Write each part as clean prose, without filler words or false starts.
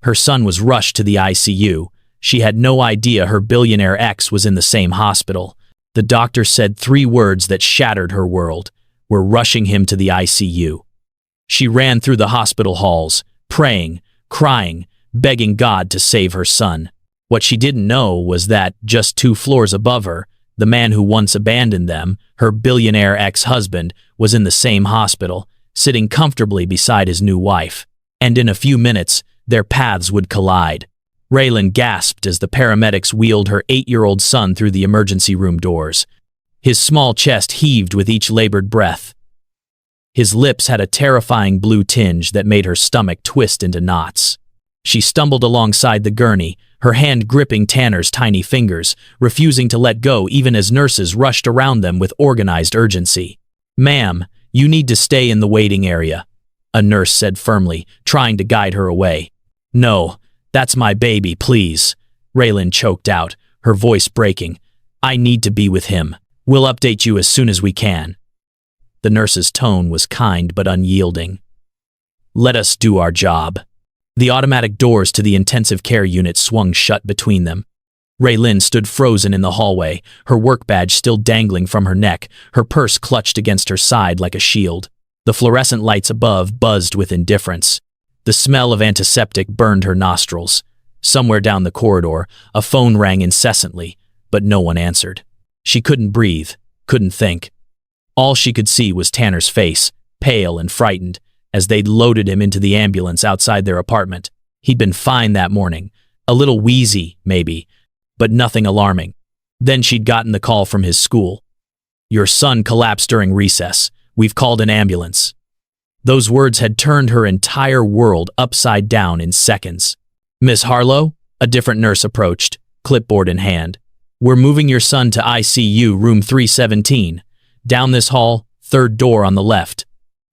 Her son was rushed to the ICU. She had no idea her billionaire ex was in the same hospital. The doctor said 3 words that shattered her world. "We're rushing him to the ICU." She ran through the hospital halls, praying, crying, begging God to save her son. What she didn't know was that, just 2 floors above her, the man who once abandoned them, her billionaire ex-husband, was in the same hospital, sitting comfortably beside his new wife. And in a few minutes, their paths would collide. Raylan gasped as the paramedics wheeled her 8-year-old son through the emergency room doors. His small chest heaved with each labored breath. His lips had a terrifying blue tinge that made her stomach twist into knots. She stumbled alongside the gurney, her hand gripping Tanner's tiny fingers, refusing to let go even as nurses rushed around them with organized urgency. "Ma'am, you need to stay in the waiting area," a nurse said firmly, trying to guide her away. "No, that's my baby, please," Raylan choked out, her voice breaking. "I need to be with him. We'll update you as soon as we can." The nurse's tone was kind but unyielding. "Let us do our job." The automatic doors to the intensive care unit swung shut between them. Raylan stood frozen in the hallway, her work badge still dangling from her neck, her purse clutched against her side like a shield. The fluorescent lights above buzzed with indifference. The smell of antiseptic burned her nostrils. Somewhere down the corridor, a phone rang incessantly, but no one answered. She couldn't breathe, couldn't think. All she could see was Tanner's face, pale and frightened, as they'd loaded him into the ambulance outside their apartment. He'd been fine that morning, a little wheezy, maybe, but nothing alarming. Then she'd gotten the call from his school. "Your son collapsed during recess. We've called an ambulance." Those words had turned her entire world upside down in seconds. "Miss Harlow?" A different nurse approached, clipboard in hand. "We're moving your son to ICU room 317. Down this hall, 3rd door on the left.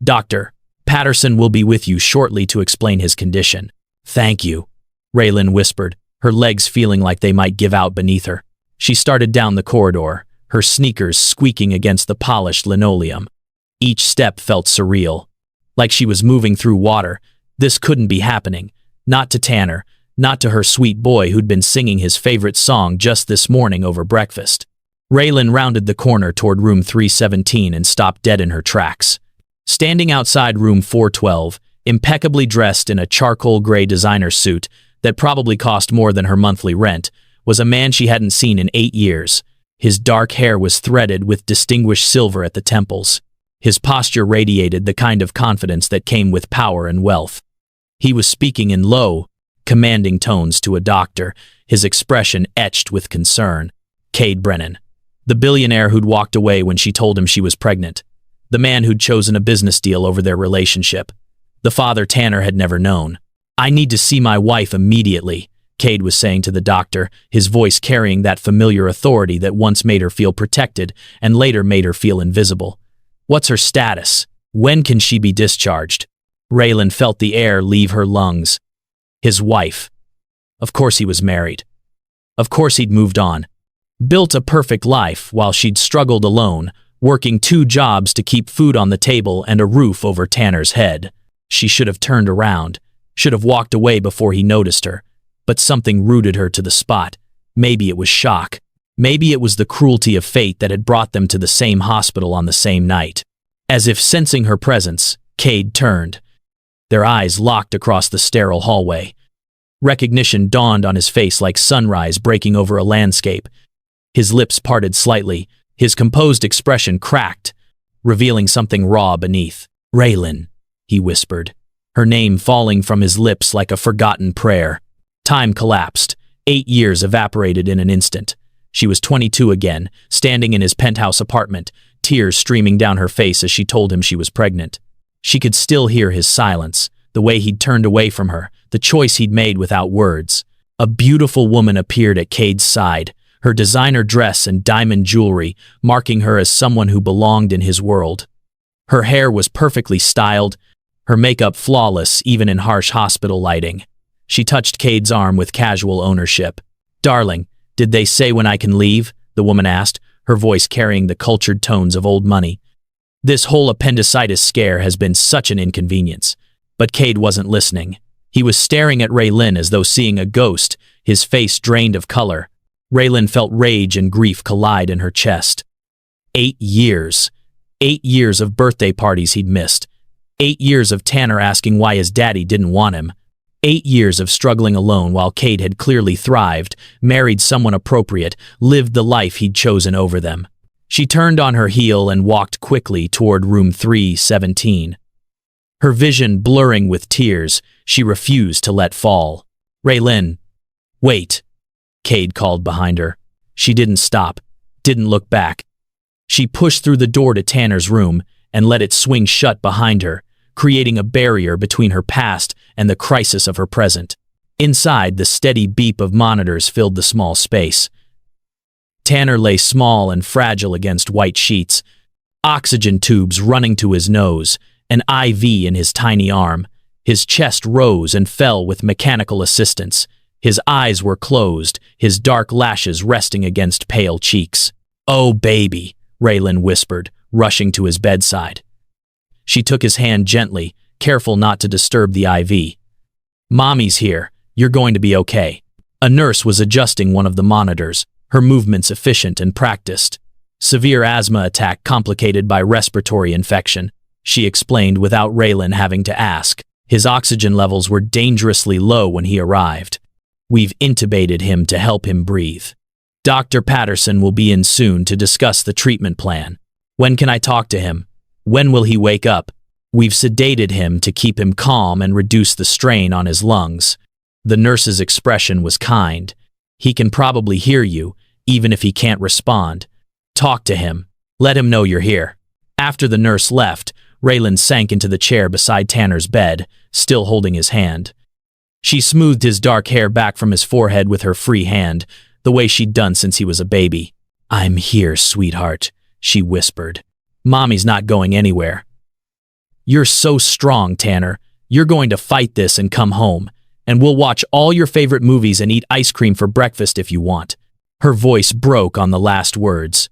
Dr. Patterson will be with you shortly to explain his condition." "Thank you," Raylan whispered, her legs feeling like they might give out beneath her. She started down the corridor, her sneakers squeaking against the polished linoleum. Each step felt surreal, like she was moving through water. This couldn't be happening. Not to Tanner, not to her sweet boy who'd been singing his favorite song just this morning over breakfast. Raylan rounded the corner toward room 317 and stopped dead in her tracks. Standing outside room 412, impeccably dressed in a charcoal gray designer suit that probably cost more than her monthly rent, was a man she hadn't seen in 8 years. His dark hair was threaded with distinguished silver at the temples. His posture radiated the kind of confidence that came with power and wealth. He was speaking in low, commanding tones to a doctor, his expression etched with concern. Cade Brennan, the billionaire who'd walked away when she told him she was pregnant. The man who'd chosen a business deal over their relationship. The father Tanner had never known. "I need to see my wife immediately," Cade was saying to the doctor, his voice carrying that familiar authority that once made her feel protected and later made her feel invisible. "What's her status? When can she be discharged?" Raylan felt the air leave her lungs. His wife. Of course he was married. Of course he'd moved on. Built a perfect life while she'd struggled alone, working 2 jobs to keep food on the table and a roof over Tanner's head. She should have turned around, should have walked away before he noticed her, but something rooted her to the spot. Maybe it was shock. Maybe it was the cruelty of fate that had brought them to the same hospital on the same night. As if sensing her presence, Cade turned. Their eyes locked across the sterile hallway. Recognition dawned on his face like sunrise breaking over a landscape. His lips parted slightly, his composed expression cracked, revealing something raw beneath. "Raylan," he whispered, her name falling from his lips like a forgotten prayer. Time collapsed. 8 years evaporated in an instant. She was 22 again, standing in his penthouse apartment, tears streaming down her face as she told him she was pregnant. She could still hear his silence, the way he'd turned away from her, the choice he'd made without words. A beautiful woman appeared at Cade's side, her designer dress and diamond jewelry marking her as someone who belonged in his world. Her hair was perfectly styled, her makeup flawless even in harsh hospital lighting. She touched Cade's arm with casual ownership. "Darling, did they say when I can leave?" the woman asked, her voice carrying the cultured tones of old money. "This whole appendicitis scare has been such an inconvenience." But Cade wasn't listening. He was staring at Raylin as though seeing a ghost, his face drained of color. Raylin felt rage and grief collide in her chest. 8 years. 8 years of birthday parties he'd missed. 8 years of Tanner asking why his daddy didn't want him. 8 years of struggling alone while Cade had clearly thrived, married someone appropriate, lived the life he'd chosen over them. She turned on her heel and walked quickly toward room 317. Her vision blurring with tears, she refused to let fall. Raylin, wait, Cade called behind her. She didn't stop, didn't look back. She pushed through the door to Tanner's room and let it swing shut behind her, creating a barrier between her past and the crisis of her present. Inside, the steady beep of monitors filled the small space. Tanner lay small and fragile against white sheets, oxygen tubes running to his nose, an IV in his tiny arm. His chest rose and fell with mechanical assistance. His eyes were closed, his dark lashes resting against pale cheeks. "Oh, baby," Raylin whispered, rushing to his bedside. She took his hand gently, careful not to disturb the IV. "Mommy's here. You're going to be okay." A nurse was adjusting one of the monitors, her movements efficient and practiced. "Severe asthma attack complicated by respiratory infection," she explained without Raylin having to ask. His oxygen levels were dangerously low when he arrived. "We've intubated him to help him breathe. Dr. Patterson will be in soon to discuss the treatment plan. When can I talk to him? When will he wake up? We've sedated him to keep him calm and reduce the strain on his lungs." The nurse's expression was kind. "He can probably hear you, even if he can't respond. Talk to him. Let him know you're here." After the nurse left, Raylin sank into the chair beside Tanner's bed, still holding his hand. She smoothed his dark hair back from his forehead with her free hand, the way she'd done since he was a baby. "I'm here, sweetheart," she whispered. "Mommy's not going anywhere." "You're so strong, Tanner. You're going to fight this and come home, and we'll watch all your favorite movies and eat ice cream for breakfast if you want." Her voice broke on the last words.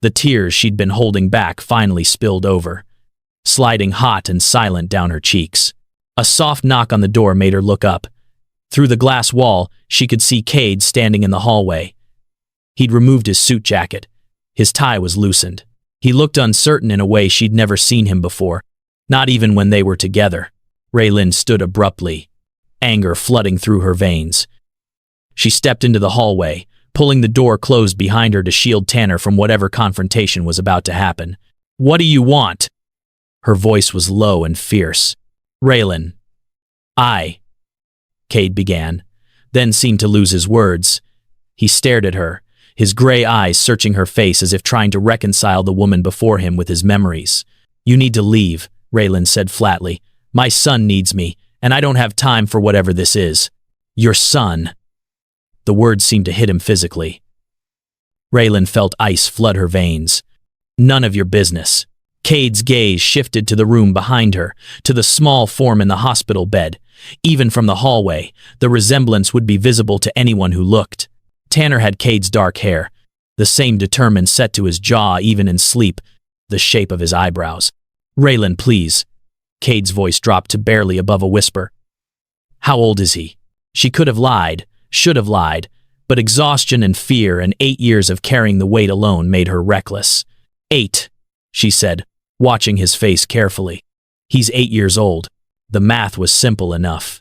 The tears she'd been holding back finally spilled over, sliding hot and silent down her cheeks. A soft knock on the door made her look up. Through the glass wall, she could see Cade standing in the hallway. He'd removed his suit jacket. His tie was loosened. He looked uncertain in a way she'd never seen him before, not even when they were together. Raylin stood abruptly, anger flooding through her veins. She stepped into the hallway, pulling the door closed behind her to shield Tanner from whatever confrontation was about to happen. "What do you want?" Her voice was low and fierce. "Raylin, Cade began, then seemed to lose his words. He stared at her, his gray eyes searching her face as if trying to reconcile the woman before him with his memories. "You need to leave," Raylin said flatly. "My son needs me, and I don't have time for whatever this is." "Your son." The words seemed to hit him physically. Raylin felt ice flood her veins. "None of your business." Cade's gaze shifted to the room behind her, to the small form in the hospital bed. Even from the hallway, the resemblance would be visible to anyone who looked. Tanner had Cade's dark hair, the same determined set to his jaw even in sleep, the shape of his eyebrows. "Raylin, please." Cade's voice dropped to barely above a whisper. "How old is he?" She could have lied, should have lied, but exhaustion and fear and 8 years of carrying the weight alone made her reckless. 8, she said, watching his face carefully. "He's 8 years old." The math was simple enough.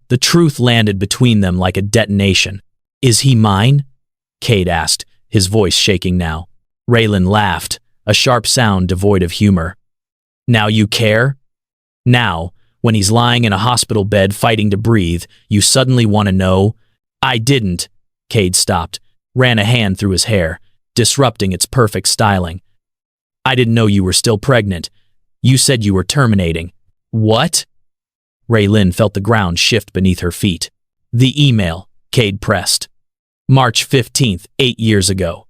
The truth landed between them like a detonation. "Is he mine?" Cade asked, his voice shaking now. Raylin laughed, a sharp sound devoid of humor. "Now you care? Now, when he's lying in a hospital bed fighting to breathe, you suddenly want to know?" "I didn't." Cade stopped, ran a hand through his hair, disrupting its perfect styling. "I didn't know you were still pregnant. You said you were terminating." "What?" Raylin felt the ground shift beneath her feet. "The email," Cade pressed. "March 15th, 8 years ago.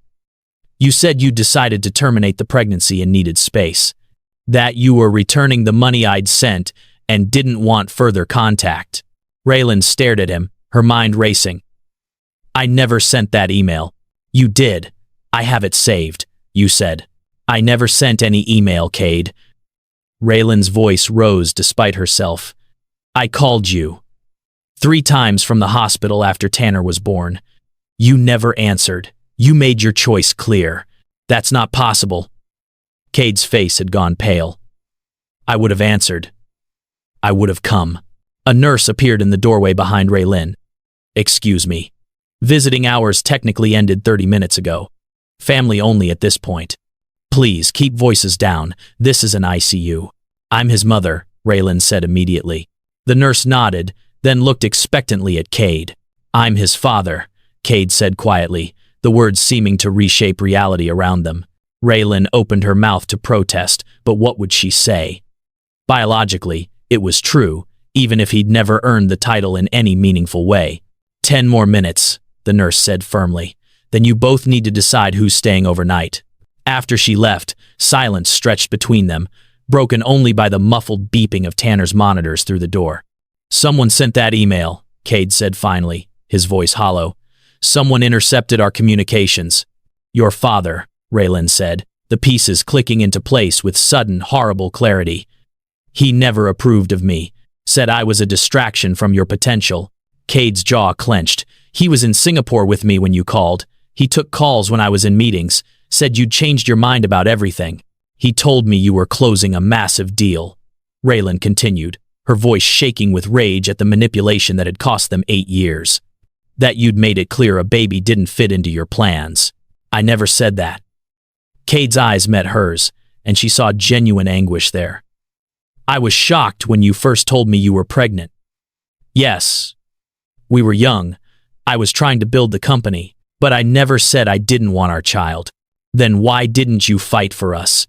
You said you decided to terminate the pregnancy and needed space. That you were returning the money I'd sent and didn't want further contact." Raylin stared at him, her mind racing. "I never sent that email." "You did. I have it saved," you said. "I never sent any email, Cade." Raylin's voice rose despite herself. "I called you. 3 times from the hospital after Tanner was born. You never answered. You made your choice clear. That's not possible. Cade's face had gone pale. I would have answered. I would have come. A nurse appeared in the doorway behind Raylin. Excuse me. Visiting hours technically ended 30 minutes ago. Family only at this point. Please, keep voices down. This is an ICU. I'm his mother, Raylin said immediately. The nurse nodded, then looked expectantly at Cade. I'm his father, Cade said quietly, the words seeming to reshape reality around them. Raylin opened her mouth to protest, but what would she say? Biologically, it was true, even if he'd never earned the title in any meaningful way. 10 more minutes, the nurse said firmly. Then you both need to decide who's staying overnight. After she left, silence stretched between them, broken only by the muffled beeping of Tanner's monitors through the door. Someone sent that email, Cade said finally, his voice hollow. Someone intercepted our communications. Your father, Raylin said, the pieces clicking into place with sudden, horrible clarity. He never approved of me, said I was a distraction from your potential. Cade's jaw clenched. He was in Singapore with me when you called. He took calls when I was in meetings, said you'd changed your mind about everything. He told me you were closing a massive deal. Raylin continued, her voice shaking with rage at the manipulation that had cost them 8 years. That you'd made it clear a baby didn't fit into your plans. I never said that. Cade's eyes met hers, and she saw genuine anguish there. I was shocked when you first told me you were pregnant. Yes. We were young. I was trying to build the company, but I never said I didn't want our child. Then why didn't you fight for us?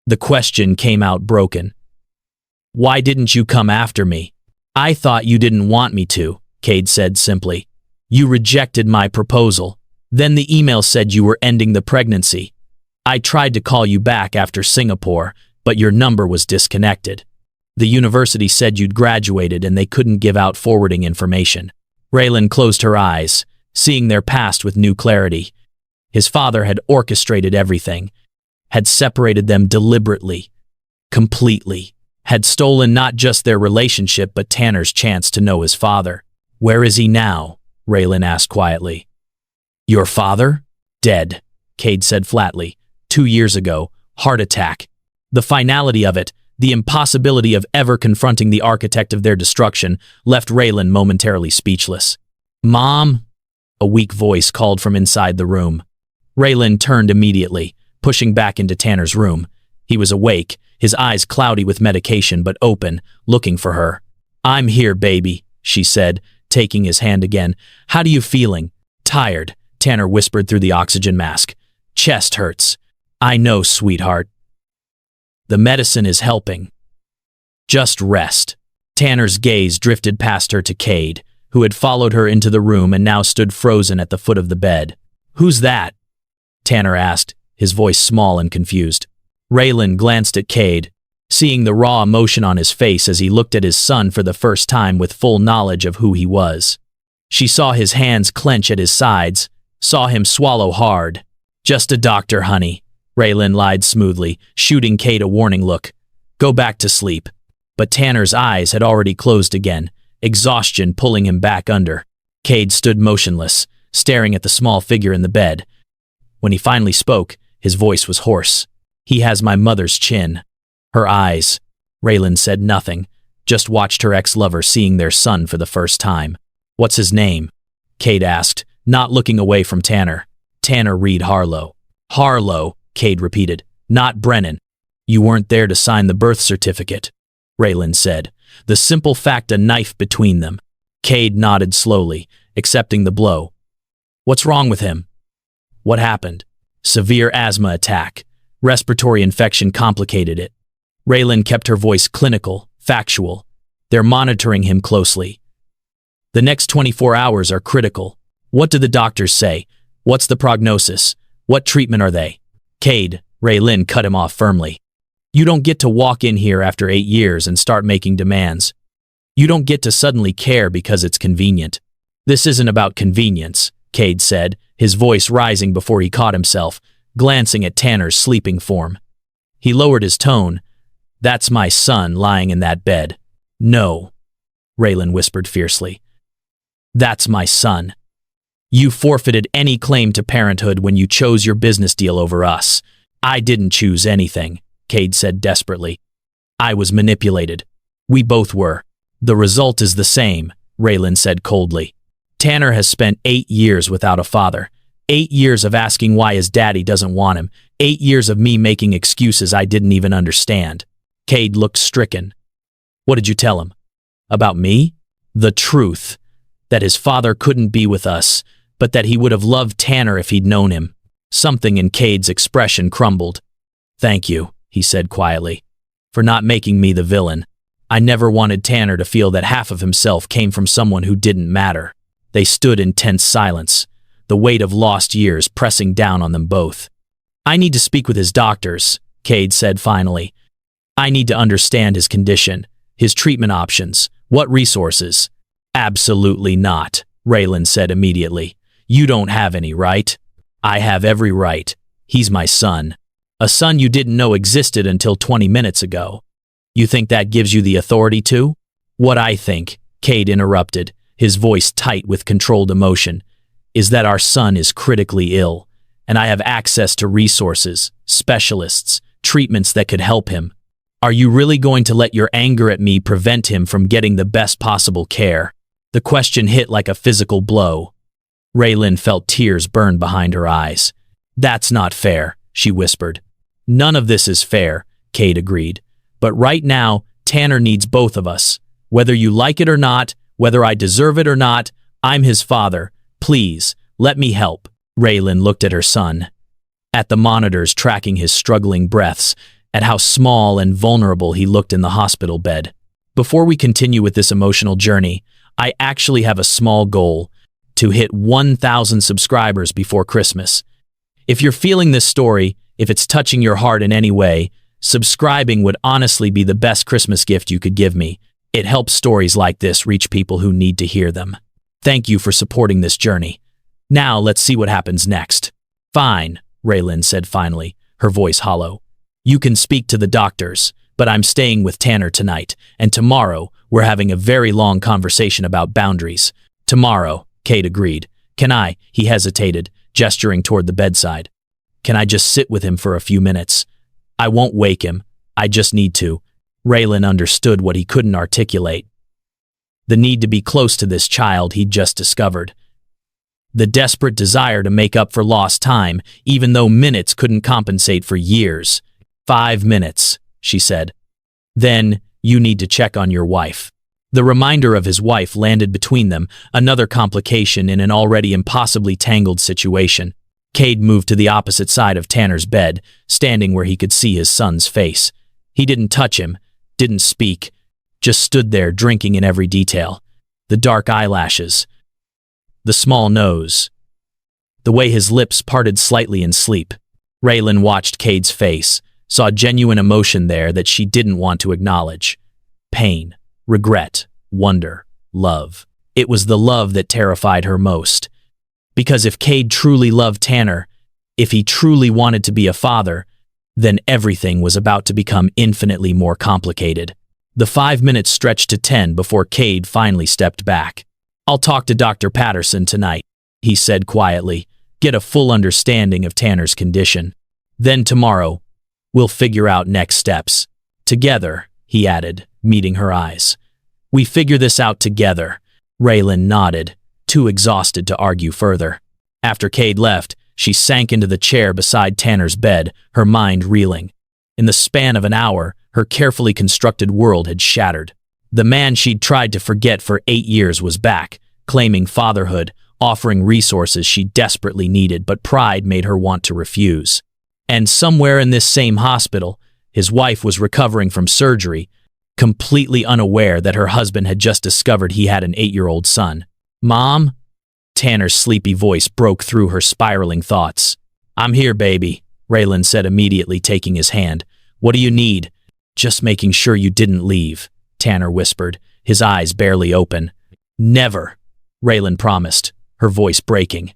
The question came out broken. Why didn't you come after me? I thought you didn't want me to, Cade said simply. You rejected my proposal. Then the email said you were ending the pregnancy. I tried to call you back after Singapore, but your number was disconnected. The university said you'd graduated and they couldn't give out forwarding information. Raylin closed her eyes, seeing their past with new clarity. His father had orchestrated everything, had separated them deliberately, completely, had stolen not just their relationship but Tanner's chance to know his father. Where is he now? Raylin asked quietly. Your father? Dead, Cade said flatly. 2 years ago, heart attack. The finality of it, the impossibility of ever confronting the architect of their destruction, left Raylin momentarily speechless. Mom? A weak voice called from inside the room. Raylin turned immediately, pushing back into Tanner's room. He was awake, his eyes cloudy with medication but open, looking for her. I'm here, baby, she said, taking his hand again. How do you feeling? Tired, Tanner whispered through the oxygen mask. Chest hurts. I know, sweetheart. The medicine is helping. Just rest. Tanner's gaze drifted past her to Cade, who had followed her into the room and now stood frozen at the foot of the bed. Who's that? Tanner asked, his voice small and confused. Raylin glanced at Cade, seeing the raw emotion on his face as he looked at his son for the first time with full knowledge of who he was. She saw his hands clench at his sides, saw him swallow hard. Just a doctor, honey, Raylin lied smoothly, shooting Cade a warning look. Go back to sleep. But Tanner's eyes had already closed again, exhaustion pulling him back under. Cade stood motionless, staring at the small figure in the bed. When he finally spoke, his voice was hoarse. He has my mother's chin. Her eyes. Raylin said nothing, just watched her ex-lover seeing their son for the first time. What's his name? Cade asked, not looking away from Tanner. Tanner Reed Harlow. Harlow, Cade repeated, not Brennan. You weren't there to sign the birth certificate, Raylin said, the simple fact a knife between them. Cade nodded slowly, accepting the blow. What's wrong with him? What happened? Severe asthma attack. Respiratory infection complicated it. Raylin kept her voice clinical, factual. They're monitoring him closely. The next 24 hours are critical. What do the doctors say? What's the prognosis? What treatment are they? Cade, Raylin cut him off firmly. You don't get to walk in here after 8 years and start making demands. You don't get to suddenly care because it's convenient. This isn't about convenience, Cade said, his voice rising before he caught himself, glancing at Tanner's sleeping form. He lowered his tone. That's my son lying in that bed. No. Raylan whispered fiercely. That's my son. You forfeited any claim to parenthood when you chose your business deal over us. I didn't choose anything, Cade said desperately. I was manipulated. We both were. The result is the same, Raylan said coldly. Tanner has spent 8 years without a father. 8 years of asking why his daddy doesn't want him. 8 years of me making excuses I didn't even understand. Cade looked stricken. What did you tell him? About me? The truth. That his father couldn't be with us, but that he would have loved Tanner if he'd known him. Something in Cade's expression crumbled. Thank you, he said quietly, for not making me the villain. I never wanted Tanner to feel that half of himself came from someone who didn't matter. They stood in tense silence, the weight of lost years pressing down on them both. I need to speak with his doctors, Cade said finally. I need to understand his condition, his treatment options, what resources. Absolutely not, Raylan said immediately. You don't have any right. I have every right. He's my son. A son you didn't know existed until 20 minutes ago. You think that gives you the authority to? What I think, Cade interrupted, his voice tight with controlled emotion, is that our son is critically ill, and I have access to resources, specialists, treatments that could help him. Are you really going to let your anger at me prevent him from getting the best possible care? The question hit like a physical blow. Raylan felt tears burn behind her eyes. That's not fair, she whispered. None of this is fair, Cade agreed. But right now, Tanner needs both of us. Whether you like it or not, whether I deserve it or not, I'm his father. Please, let me help. Raylan looked at her son, at the monitors tracking his struggling breaths, at how small and vulnerable he looked in the hospital bed. Before we continue with this emotional journey, I actually have a small goal: to hit 1,000 subscribers before Christmas. If you're feeling this story, if it's touching your heart in any way, subscribing would honestly be the best Christmas gift you could give me. It helps stories like this reach people who need to hear them. Thank you for supporting this journey. Now let's see what happens next. Fine, Raylan said finally, her voice hollow. You can speak to the doctors, but I'm staying with Tanner tonight, and tomorrow we're having a very long conversation about boundaries. Tomorrow, Cade agreed. Can I? He hesitated, gesturing toward the bedside. Can I just sit with him for a few minutes? I won't wake him. I just need to. Raylan understood what he couldn't articulate. The need to be close to this child he'd just discovered. The desperate desire to make up for lost time, even though minutes couldn't compensate for years. 5 minutes, she said. Then, you need to check on your wife. The reminder of his wife landed between them, another complication in an already impossibly tangled situation. Cade moved to the opposite side of Tanner's bed, standing where he could see his son's face. He didn't touch him, didn't speak, just stood there drinking in every detail. The dark eyelashes, the small nose, the way his lips parted slightly in sleep. Raylan watched Cade's face, saw genuine emotion there that she didn't want to acknowledge. Pain, regret, wonder, love. It was the love that terrified her most. Because if Cade truly loved Tanner, if he truly wanted to be a father, then everything was about to become infinitely more complicated. The 5 minutes stretched to 10 before Cade finally stepped back. I'll talk to Dr. Patterson tonight, he said quietly, get a full understanding of Tanner's condition. Then tomorrow, we'll figure out next steps. Together, he added, meeting her eyes. We figure this out together. Raylan nodded, too exhausted to argue further. After Cade left, she sank into the chair beside Tanner's bed, her mind reeling. In the span of an hour, her carefully constructed world had shattered. The man she'd tried to forget for 8 years was back, claiming fatherhood, offering resources she desperately needed, but pride made her want to refuse. And somewhere in this same hospital, his wife was recovering from surgery, completely unaware that her husband had just discovered he had an 8-year-old son. Mom? Tanner's sleepy voice broke through her spiraling thoughts. I'm here, baby, Raylan said immediately, taking his hand. What do you need? Just making sure you didn't leave, Tanner whispered, his eyes barely open. Never, Raylan promised, her voice breaking.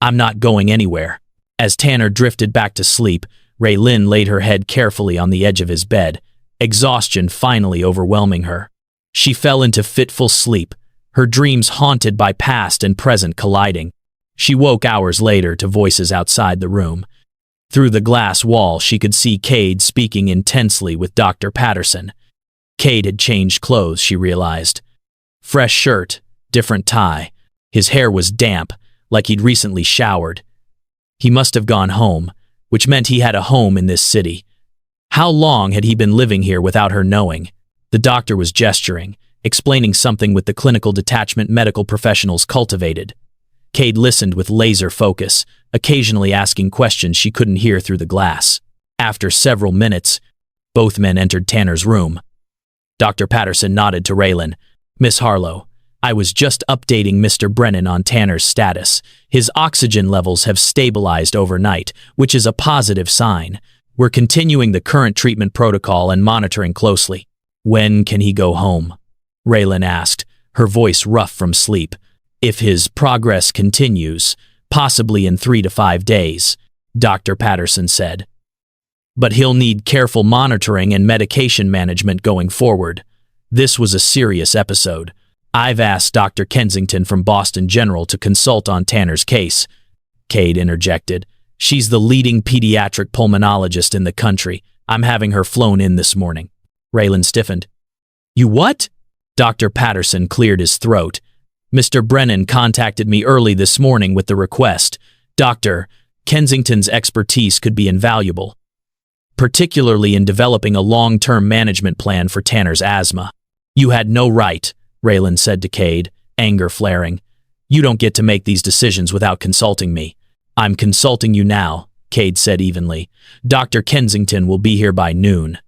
I'm not going anywhere. As Tanner drifted back to sleep, Raylan laid her head carefully on the edge of his bed, exhaustion finally overwhelming her. She fell into fitful sleep, her dreams haunted by past and present colliding. She woke hours later to voices outside the room. Through the glass wall, she could see Cade speaking intensely with Dr. Patterson. Cade had changed clothes, she realized. Fresh shirt, different tie. His hair was damp, like he'd recently showered. He must have gone home, which meant he had a home in this city. How long had he been living here without her knowing? The doctor was gesturing, explaining something with the clinical detachment medical professionals cultivated. Cade listened with laser focus, occasionally asking questions she couldn't hear through the glass. After several minutes, both men entered Tanner's room. Dr. Patterson nodded to Raylan. "Miss Harlow, I was just updating Mr. Brennan on Tanner's status. His oxygen levels have stabilized overnight, which is a positive sign. We're continuing the current treatment protocol and monitoring closely." "When can he go home?" Raylan asked, her voice rough from sleep. "If his progress continues, possibly in 3 to 5 days," Dr. Patterson said. "But he'll need careful monitoring and medication management going forward." This was a serious episode. "I've asked Dr. Kensington from Boston General to consult on Tanner's case," Cade interjected. "She's the leading pediatric pulmonologist in the country. I'm having her flown in this morning." Raylan stiffened. "You what?" Dr. Patterson cleared his throat. "Mr. Brennan contacted me early this morning with the request. Dr. Kensington's expertise could be invaluable, particularly in developing a long-term management plan for Tanner's asthma." "You had no right," Raylan said to Cade, anger flaring. "You don't get to make these decisions without consulting me." "I'm consulting you now," Cade said evenly. "Dr. Kensington will be here by noon.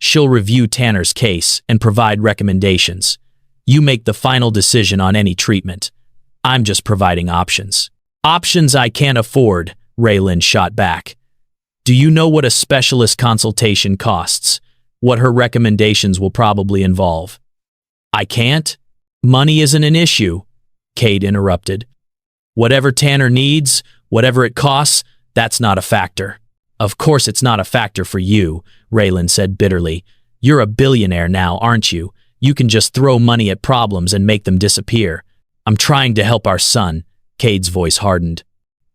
She'll review Tanner's case and provide recommendations. You make the final decision on any treatment. I'm just providing options." "Options I can't afford," Raylan shot back. "Do you know what a specialist consultation costs? What her recommendations will probably involve?" "I can't. Money isn't an issue," Cade interrupted. "Whatever Tanner needs, whatever it costs, that's not a factor." "Of course it's not a factor for you," Raylan said bitterly. "You're a billionaire now, aren't you? You can just throw money at problems and make them disappear." "I'm trying to help our son," Cade's voice hardened.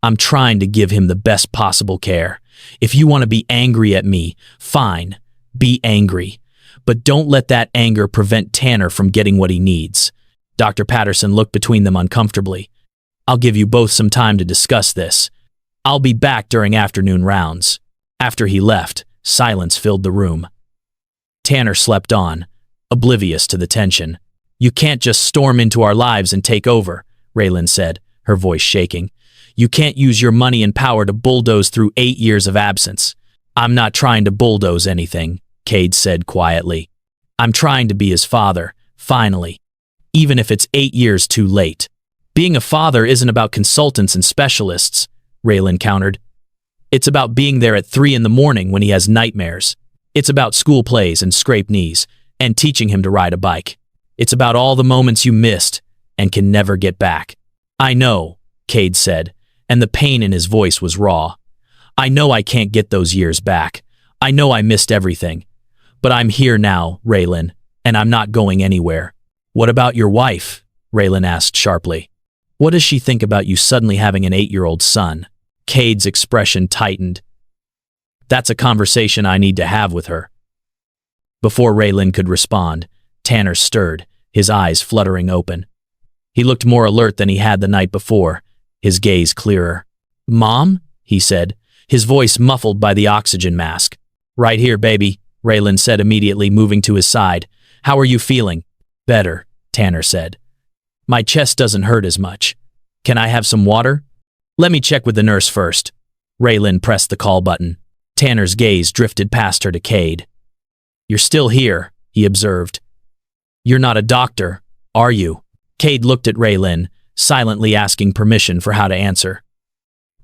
"I'm trying to give him the best possible care. If you want to be angry at me, fine, be angry. But don't let that anger prevent Tanner from getting what he needs." Dr. Patterson looked between them uncomfortably. "I'll give you both some time to discuss this. I'll be back during afternoon rounds." After he left, silence filled the room. Tanner slept on, oblivious to the tension. "You can't just storm into our lives and take over," Raylan said, her voice shaking. "You can't use your money and power to bulldoze through 8 years of absence." "I'm not trying to bulldoze anything," Cade said quietly. "I'm trying to be his father, finally, even if it's 8 years too late." "Being a father isn't about consultants and specialists," Raylan countered. "It's about being there at 3 in the morning when he has nightmares. It's about school plays and scraped knees, and teaching him to ride a bike. It's about all the moments you missed and can never get back." "I know," Cade said, and the pain in his voice was raw. "I know I can't get those years back. I know I missed everything. But I'm here now, Raylan, and I'm not going anywhere." "What about your wife?" Raylan asked sharply. "What does she think about you suddenly having an 8-year-old son?" Cade's expression tightened. "That's a conversation I need to have with her." Before Raylan could respond, Tanner stirred, his eyes fluttering open. He looked more alert than he had the night before, his gaze clearer. "Mom?" he said, his voice muffled by the oxygen mask. "Right here, baby," Raylan said immediately, moving to his side. "How are you feeling?" "Better," Tanner said. "My chest doesn't hurt as much. Can I have some water?" "Let me check with the nurse first." Raylan pressed the call button. Tanner's gaze drifted past her to Cade. "You're still here," he observed. "You're not a doctor, are you?" Cade looked at Raylan, silently asking permission for how to answer.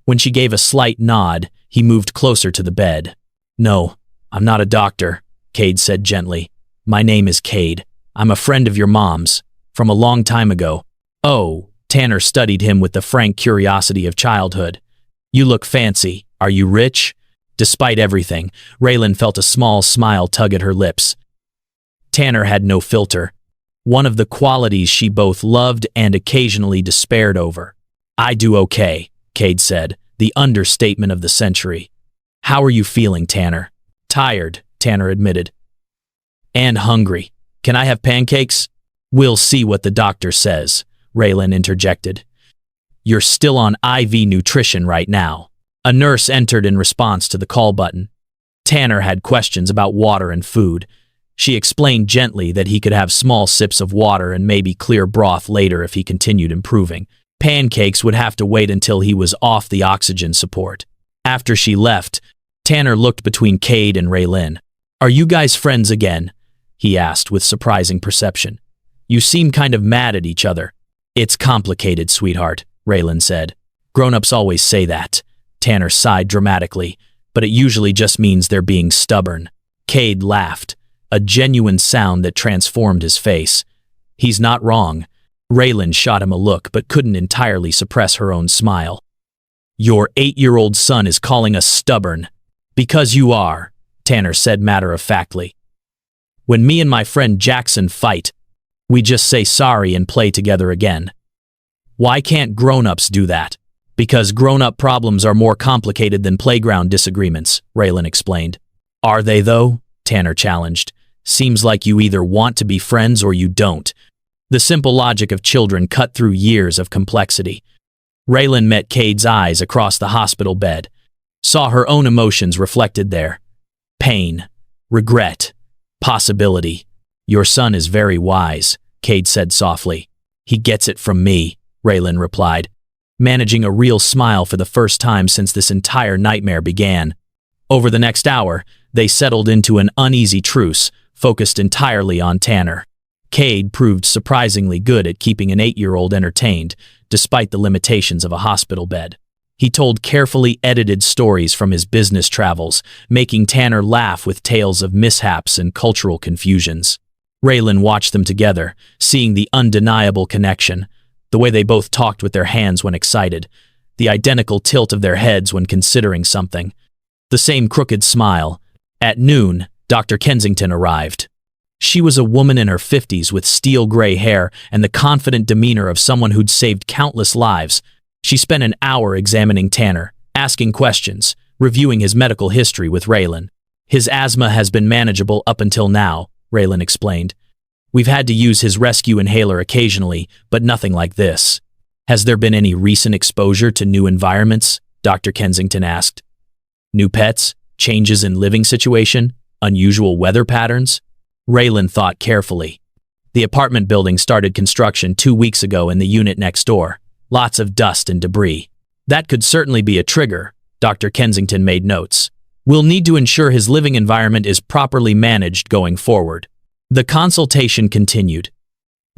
When she gave a slight nod, he moved closer to the bed. "No, I'm not a doctor," Cade said gently. "My name is Cade. I'm a friend of your mom's, from a long time ago." "Oh," Tanner studied him with the frank curiosity of childhood. "You look fancy. Are you rich?" Despite everything, Raylan felt a small smile tug at her lips. Tanner had no filter. one of the qualities she both loved and occasionally despaired over. "I do okay," Cade said, the understatement of the century. "How are you feeling, Tanner?" "Tired," Tanner admitted. "And hungry. Can I have pancakes?" "We'll see what the doctor says," Raylan interjected. "You're still on IV nutrition right now." A nurse entered in response to the call button. Tanner had questions about water and food. She explained gently that he could have small sips of water and maybe clear broth later if he continued improving. Pancakes would have to wait until he was off the oxygen support. After she left, Tanner looked between Cade and Raylan. "Are you guys friends again?" he asked with surprising perception. "You seem kind of mad at each other." "It's complicated, sweetheart," Raylan said. "Grown-ups always say that." Tanner sighed dramatically, but it usually just means they're being stubborn. Cade laughed, a genuine sound that transformed his face. "He's not wrong." Raylan shot him a look but couldn't entirely suppress her own smile. "Your 8-year-old son is calling us stubborn." "Because you are," Tanner said matter-of-factly. "When me and my friend Jackson fight, we just say sorry and play together again." "Why can't grown-ups do that?" "Because grown-up problems are more complicated than playground disagreements," Raylan explained. "Are they, though?" Tanner challenged. "Seems like you either want to be friends or you don't." The simple logic of children cut through years of complexity. Raylan met Cade's eyes across the hospital bed, saw her own emotions reflected there. Pain, regret, possibility. "Your son is very wise," Cade said softly. "He gets it from me," Raylan replied, managing a real smile for the first time since this entire nightmare began. Over the next hour, they settled into an uneasy truce, focused entirely on Tanner. Cade proved surprisingly good at keeping an 8-year-old entertained, despite the limitations of a hospital bed. He told carefully edited stories from his business travels, making Tanner laugh with tales of mishaps and cultural confusions. Raylan watched them together, seeing the undeniable connection, the way they both talked with their hands when excited, the identical tilt of their heads when considering something, the same crooked smile. At noon, Dr. Kensington arrived. She was a woman in her 50s with steel-gray hair and the confident demeanor of someone who'd saved countless lives. She spent an hour examining Tanner, asking questions, reviewing his medical history with Raylan. "His asthma has been manageable up until now," Raylan explained. "We've had to use his rescue inhaler occasionally, but nothing like this." "Has there been any recent exposure to new environments?" Dr. Kensington asked. "New pets? Changes in living situation? Unusual weather patterns?" Raylan thought carefully. "The apartment building started construction 2 weeks ago in the unit next door. Lots of dust and debris. That could certainly be a trigger," Dr. Kensington made notes. "We'll need to ensure his living environment is properly managed going forward." The consultation continued.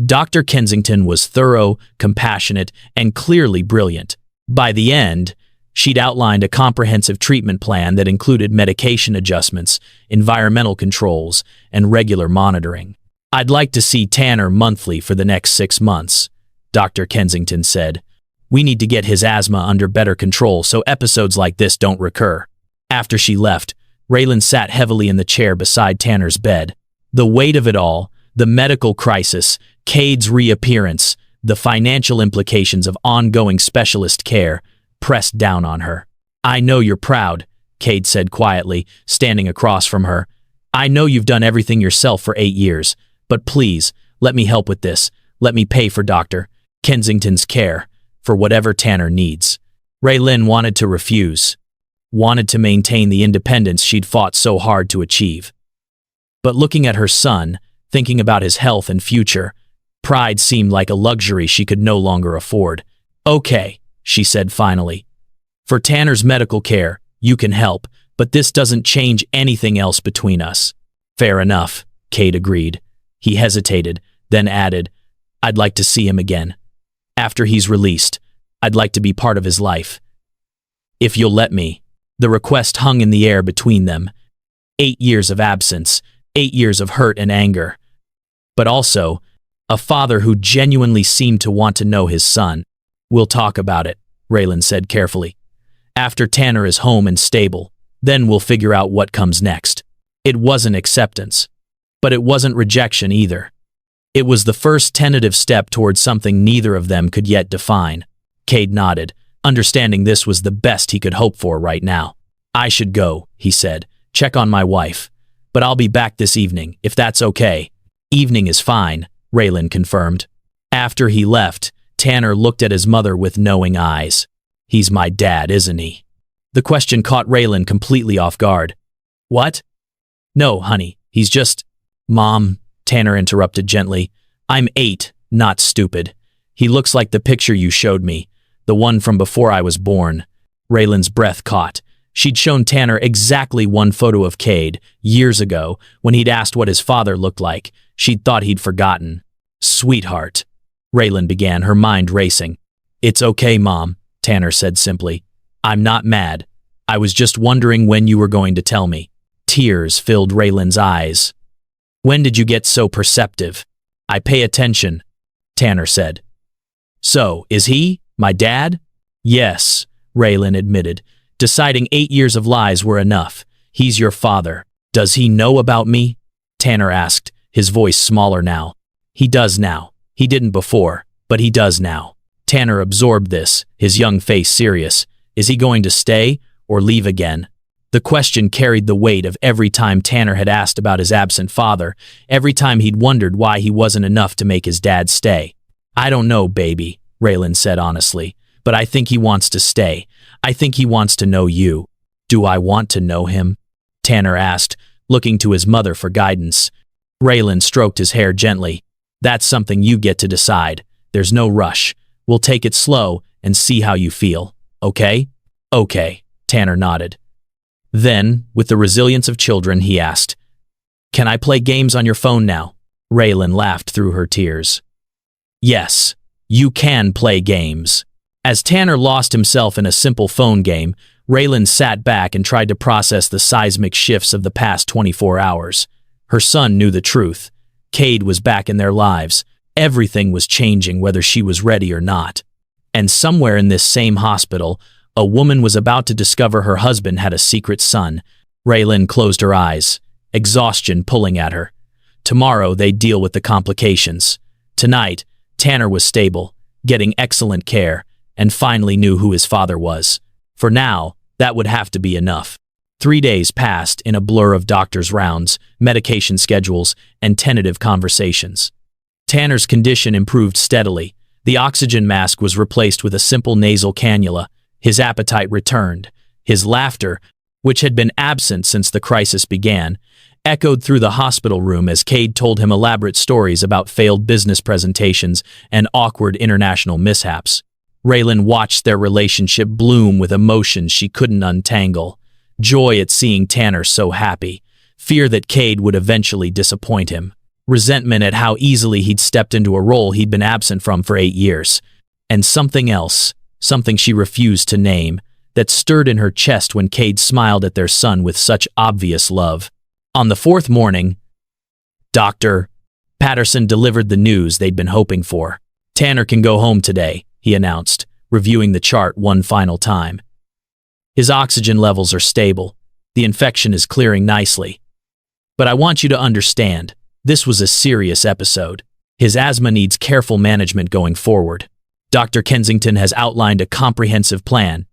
Dr. Kensington was thorough, compassionate, and clearly brilliant. By the end, she'd outlined a comprehensive treatment plan that included medication adjustments, environmental controls, and regular monitoring. "I'd like to see Tanner monthly for the next 6 months," Dr. Kensington said. "We need to get his asthma under better control so episodes like this don't recur." After she left, Raylan sat heavily in the chair beside Tanner's bed. The weight of it all, the medical crisis, Cade's reappearance, the financial implications of ongoing specialist care, pressed down on her. "I know you're proud," Cade said quietly, standing across from her. "I know you've done everything yourself for 8 years, but please, let me help with this. Let me pay for Dr. Kensington's care, for whatever Tanner needs." Raylan wanted to refuse, wanted to maintain the independence she'd fought so hard to achieve. But looking at her son, thinking about his health and future, pride seemed like a luxury she could no longer afford. "Okay," she said finally. "For Tanner's medical care, you can help, but this doesn't change anything else between us." "Fair enough," Cade agreed. He hesitated, then added, "I'd like to see him again. After he's released, I'd like to be part of his life. If you'll let me." The request hung in the air between them. 8 years of absence, 8 years of hurt and anger. But also, a father who genuinely seemed to want to know his son. "We'll talk about it," Raylan said carefully. "After Tanner is home and stable, then we'll figure out what comes next." It wasn't acceptance, but it wasn't rejection either. It was the first tentative step towards something neither of them could yet define. Cade nodded, understanding this was the best he could hope for right now. I should go, he said, check on my wife. But I'll be back this evening, if that's okay. Evening is fine, Raylan confirmed. After he left, Tanner looked at his mother with knowing eyes. He's my dad, isn't he? The question caught Raylan completely off guard. What? No, honey, he's just… Mom, Tanner interrupted gently. I'm 8, not stupid. He looks like the picture you showed me, the one from before I was born. Raylan's breath caught. She'd shown Tanner exactly one photo of Cade, years ago, when he'd asked what his father looked like. She'd thought he'd forgotten. Sweetheart, Raylan began, her mind racing. It's okay, Mom, Tanner said simply. I'm not mad. I was just wondering when you were going to tell me. Tears filled Raylan's eyes. When did you get so perceptive? I pay attention, Tanner said. So, is he my dad? Yes, Raylan admitted, deciding 8 years of lies were enough. He's your father. Does he know about me? Tanner asked, his voice smaller now. He does now. He didn't before, but he does now. Tanner absorbed this, his young face serious. Is he going to stay or leave again? The question carried the weight of every time Tanner had asked about his absent father, every time he'd wondered why he wasn't enough to make his dad stay. I don't know, baby, Raylan said honestly, but I think he wants to stay. I think he wants to know you. Do I want to know him? Tanner asked, looking to his mother for guidance. Raylan stroked his hair gently. That's something you get to decide. There's no rush. We'll take it slow and see how you feel. Okay? Okay, Tanner nodded. Then, with the resilience of children, he asked, Can I play games on your phone now? Raylan laughed through her tears. Yes, you can play games. As Tanner lost himself in a simple phone game, Raylan sat back and tried to process the seismic shifts of the past 24 hours. Her son knew the truth. Cade was back in their lives. Everything was changing whether she was ready or not. And somewhere in this same hospital, a woman was about to discover her husband had a secret son. Raylan closed her eyes, exhaustion pulling at her. Tomorrow they'd deal with the complications. Tonight, Tanner was stable, getting excellent care, and finally knew who his father was. For now, that would have to be enough. 3 days passed in a blur of doctors' rounds, medication schedules, and tentative conversations. Tanner's condition improved steadily. The oxygen mask was replaced with a simple nasal cannula. His appetite returned. His laughter, which had been absent since the crisis began, echoed through the hospital room as Cade told him elaborate stories about failed business presentations and awkward international mishaps. Raylan watched their relationship bloom with emotions she couldn't untangle. Joy at seeing Tanner so happy. Fear that Cade would eventually disappoint him. Resentment at how easily he'd stepped into a role he'd been absent from for 8 years. And something else, something she refused to name, that stirred in her chest when Cade smiled at their son with such obvious love. On the 4th morning, Dr. Patterson delivered the news they'd been hoping for. Tanner can go home today, he announced, reviewing the chart one final time. His oxygen levels are stable. The infection is clearing nicely. But I want you to understand, this was a serious episode. His asthma needs careful management going forward. Dr. Kensington has outlined a comprehensive plan.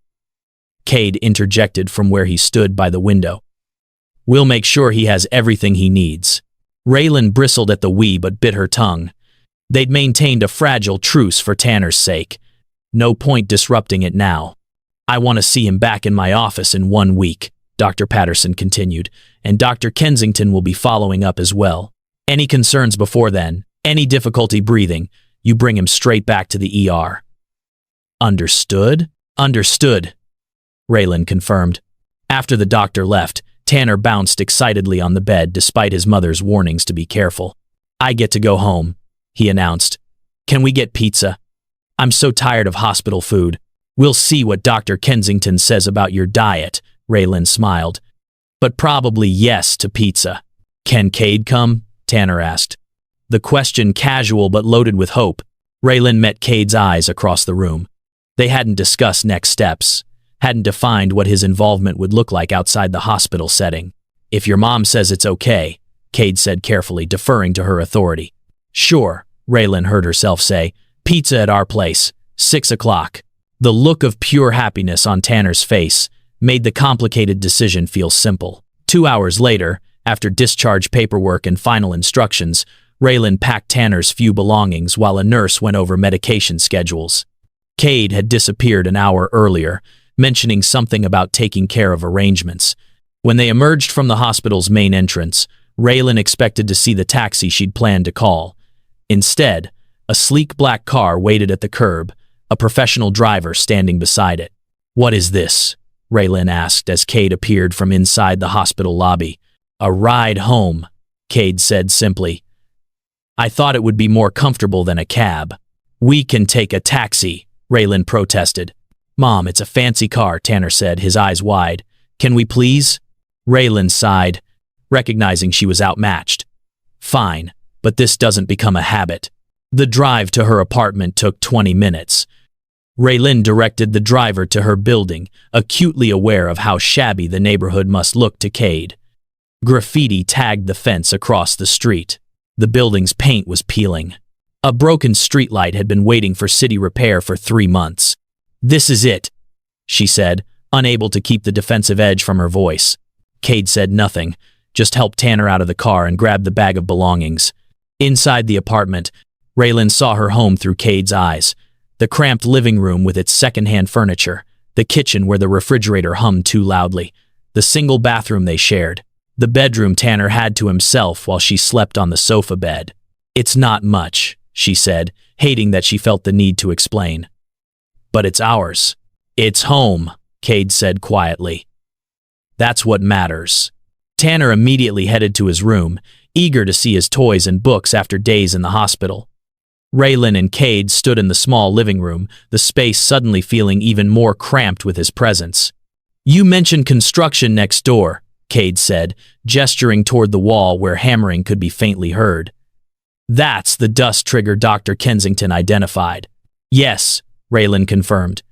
Cade interjected from where he stood by the window. We'll make sure he has everything he needs. Raylan bristled at the "we" but bit her tongue. They'd maintained a fragile truce for Tanner's sake. No point disrupting it now. I want to see him back in my office in 1 week, Dr. Patterson continued, and Dr. Kensington will be following up as well. Any concerns before then, any difficulty breathing, you bring him straight back to the ER. Understood? Understood, Raylan confirmed. After the doctor left, Tanner bounced excitedly on the bed despite his mother's warnings to be careful. I get to go home, he announced. Can we get pizza? I'm so tired of hospital food. We'll see what Dr. Kensington says about your diet, Raylan smiled. But probably yes to pizza. Can Cade come? Tanner asked. The question casual but loaded with hope. Raylan met Cade's eyes across the room. They hadn't discussed next steps, hadn't defined what his involvement would look like outside the hospital setting. If your mom says it's okay, Cade said carefully, deferring to her authority. Sure, Raylan heard herself say. Pizza at our place, 6 o'clock. The look of pure happiness on Tanner's face made the complicated decision feel simple. 2 hours later, after discharge paperwork and final instructions, Raylan packed Tanner's few belongings while a nurse went over medication schedules. Cade had disappeared an hour earlier, mentioning something about taking care of arrangements. When they emerged from the hospital's main entrance, Raylan expected to see the taxi she'd planned to call. Instead, a sleek black car waited at the curb, a professional driver standing beside it. "What is this?" Raylan asked as Cade appeared from inside the hospital lobby. "A ride home," Cade said simply. "I thought it would be more comfortable than a cab." "We can take a taxi," Raylan protested. "Mom, it's a fancy car," Tanner said, his eyes wide. "Can we please?" Raylan sighed, recognizing she was outmatched. "Fine, but this doesn't become a habit." The drive to her apartment took 20 minutes. Raylan directed the driver to her building, acutely aware of how shabby the neighborhood must look to Cade. Graffiti tagged the fence across the street. The building's paint was peeling. A broken streetlight had been waiting for city repair for 3 months. "This is it," she said, unable to keep the defensive edge from her voice. Cade said nothing, just helped Tanner out of the car and grabbed the bag of belongings. Inside the apartment, Raylan saw her home through Cade's eyes. The cramped living room with its secondhand furniture, the kitchen where the refrigerator hummed too loudly, the single bathroom they shared, the bedroom Tanner had to himself while she slept on the sofa bed. "It's not much," she said, hating that she felt the need to explain. "But it's ours." "It's home," Cade said quietly. "That's what matters." Tanner immediately headed to his room, eager to see his toys and books after days in the hospital. Raylan and Cade stood in the small living room, the space suddenly feeling even more cramped with his presence. "You mentioned construction next door," Cade said, gesturing toward the wall where hammering could be faintly heard. "That's the dust trigger Dr. Kensington identified." "Yes," Raylan confirmed.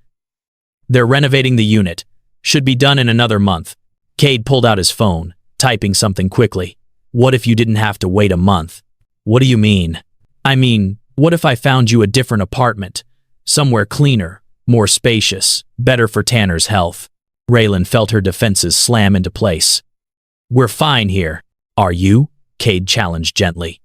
"They're renovating the unit. Should be done in another month." Cade pulled out his phone, typing something quickly. "What if you didn't have to wait a month?" "What do you mean?" "I mean, what if I found you a different apartment? Somewhere cleaner, more spacious, better for Tanner's health." Raylan felt her defenses slam into place. "We're fine here." "Are you?" Cade challenged gently.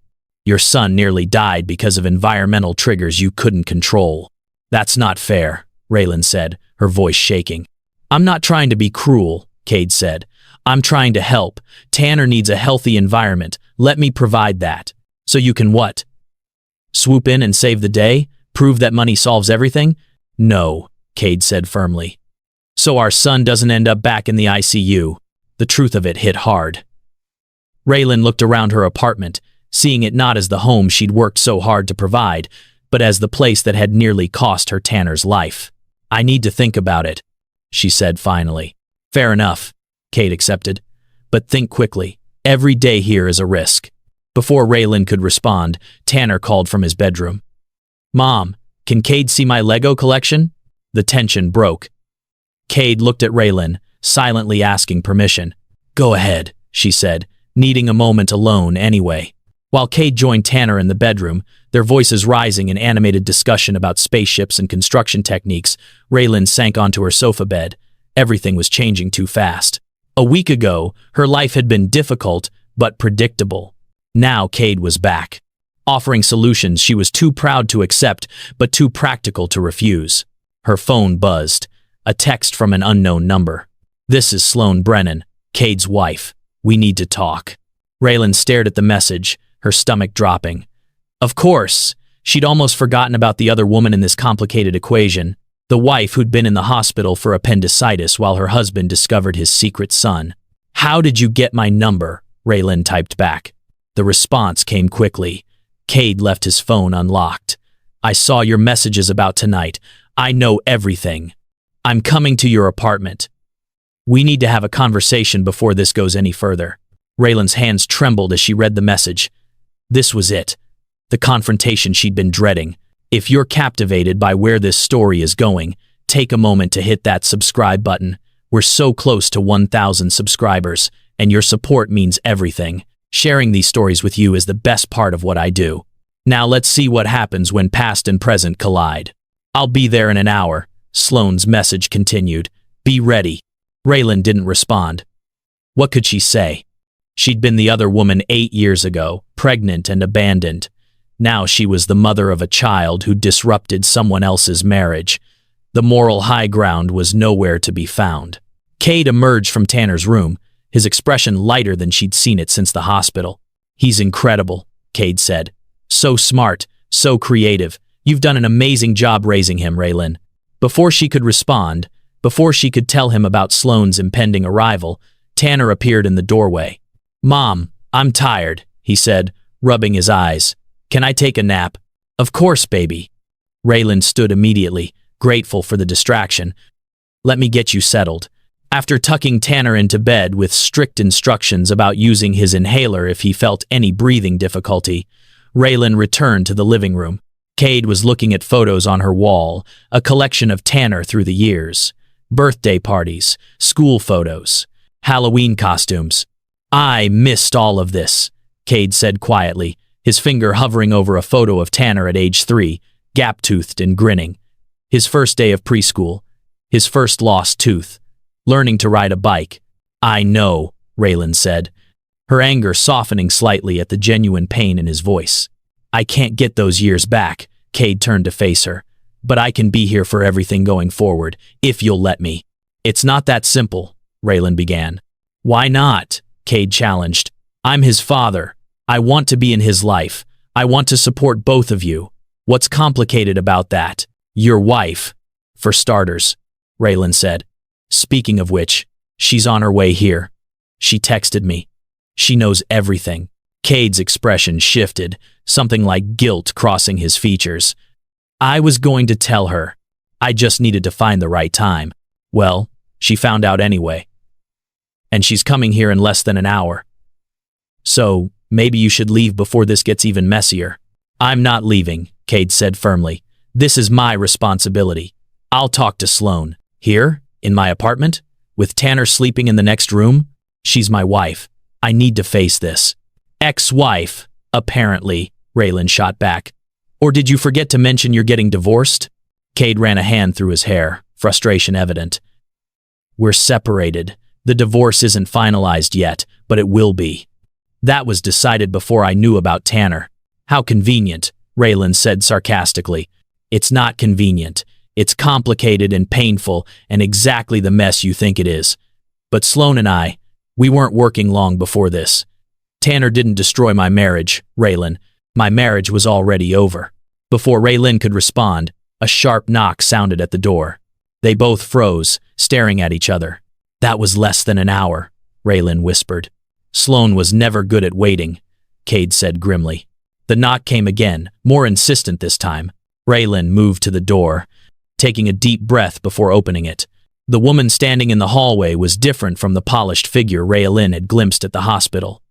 "Your son nearly died because of environmental triggers you couldn't control." "That's not fair," Raylan said, her voice shaking. "I'm not trying to be cruel," Cade said. "I'm trying to help. Tanner needs a healthy environment. Let me provide that. So you can what? Swoop in and save the day? Prove that money solves everything?" "No," Cade said firmly. "So our son doesn't end up back in the ICU." The truth of it hit hard. Raylan looked around her apartment, seeing it not as the home she'd worked so hard to provide, but as the place that had nearly cost her Tanner's life. "I need to think about it," she said finally. "Fair enough," Cade accepted. "But think quickly. Every day here is a risk." Before Raylan could respond, Tanner called from his bedroom. "Mom, can Cade see my Lego collection?" The tension broke. Cade looked at Raylan, silently asking permission. "Go ahead," she said, needing a moment alone anyway. While Cade joined Tanner in the bedroom, their voices rising in animated discussion about spaceships and construction techniques, Raylan sank onto her sofa bed. Everything was changing too fast. A week ago, her life had been difficult, but predictable. Now Cade was back, offering solutions she was too proud to accept, but too practical to refuse. Her phone buzzed, a text from an unknown number. "This is Sloane Brennan, Cade's wife. We need to talk." Raylan stared at the message, her stomach dropping. Of course, she'd almost forgotten about the other woman in this complicated equation, the wife who'd been in the hospital for appendicitis while her husband discovered his secret son. "How did you get my number?" Raylan typed back. The response came quickly. Cade left his phone unlocked. "I saw your messages about tonight. I know everything. I'm coming to your apartment. We need to have a conversation before this goes any further." Raylan's hands trembled as she read the message. This was it. The confrontation she'd been dreading. If you're captivated by where this story is going, take a moment to hit that subscribe button. We're so close to 1,000 subscribers, and your support means everything. Sharing these stories with you is the best part of what I do. Now let's see what happens when past and present collide. I'll be there in an hour, Sloane's message continued. Be ready. Raylan didn't respond. What could she say? She'd been the other woman 8 years ago, pregnant and abandoned. Now she was the mother of a child who disrupted someone else's marriage. The moral high ground was nowhere to be found. Cade emerged from Tanner's room, his expression lighter than she'd seen it since the hospital. He's incredible, Cade said. So smart, so creative. You've done an amazing job raising him, Raylan. Before she could respond, before she could tell him about Sloane's impending arrival, Tanner appeared in the doorway. Mom, I'm tired, he said, rubbing his eyes. Can I take a nap? Of course, baby. Raylan stood immediately, grateful for the distraction. Let me get you settled. After tucking Tanner into bed with strict instructions about using his inhaler if he felt any breathing difficulty, Raylan returned to the living room. Cade was looking at photos on her wall, a collection of Tanner through the years. Birthday parties, school photos, Halloween costumes. I missed all of this, Cade said quietly, his finger hovering over a photo of Tanner at age 3, gap-toothed and grinning. His first day of preschool, his first lost tooth, learning to ride a bike. I know, Raylan said, her anger softening slightly at the genuine pain in his voice. I can't get those years back, Cade turned to face her, but I can be here for everything going forward, if you'll let me. It's not that simple, Raylan began. Why not? Cade challenged. I'm his father. I want to be in his life. I want to support both of you. What's complicated about that? Your wife, for starters, Raylan said. Speaking of which, she's on her way here. She texted me. She knows everything. Cade's expression shifted, something like guilt crossing his features. I was going to tell her. I just needed to find the right time. Well, she found out anyway. And she's coming here in less than an hour. So, maybe you should leave before this gets even messier. I'm not leaving, Cade said firmly. This is my responsibility. I'll talk to Sloane. Here, in my apartment, with Tanner sleeping in the next room? She's my wife. I need to face this. Ex-wife, apparently, Raylan shot back. Or did you forget to mention you're getting divorced? Cade ran a hand through his hair, frustration evident. We're separated. The divorce isn't finalized yet, but it will be. That was decided before I knew about Tanner. How convenient, Raylan said sarcastically. It's not convenient. It's complicated and painful and exactly the mess you think it is. But Sloane and I, we weren't working long before this. Tanner didn't destroy my marriage, Raylan. My marriage was already over. Before Raylan could respond, a sharp knock sounded at the door. They both froze, staring at each other. That was less than an hour, Raylan whispered. Sloane was never good at waiting, Cade said grimly. The knock came again, more insistent this time. Raylan moved to the door, taking a deep breath before opening it. The woman standing in the hallway was different from the polished figure Raylan had glimpsed at the hospital.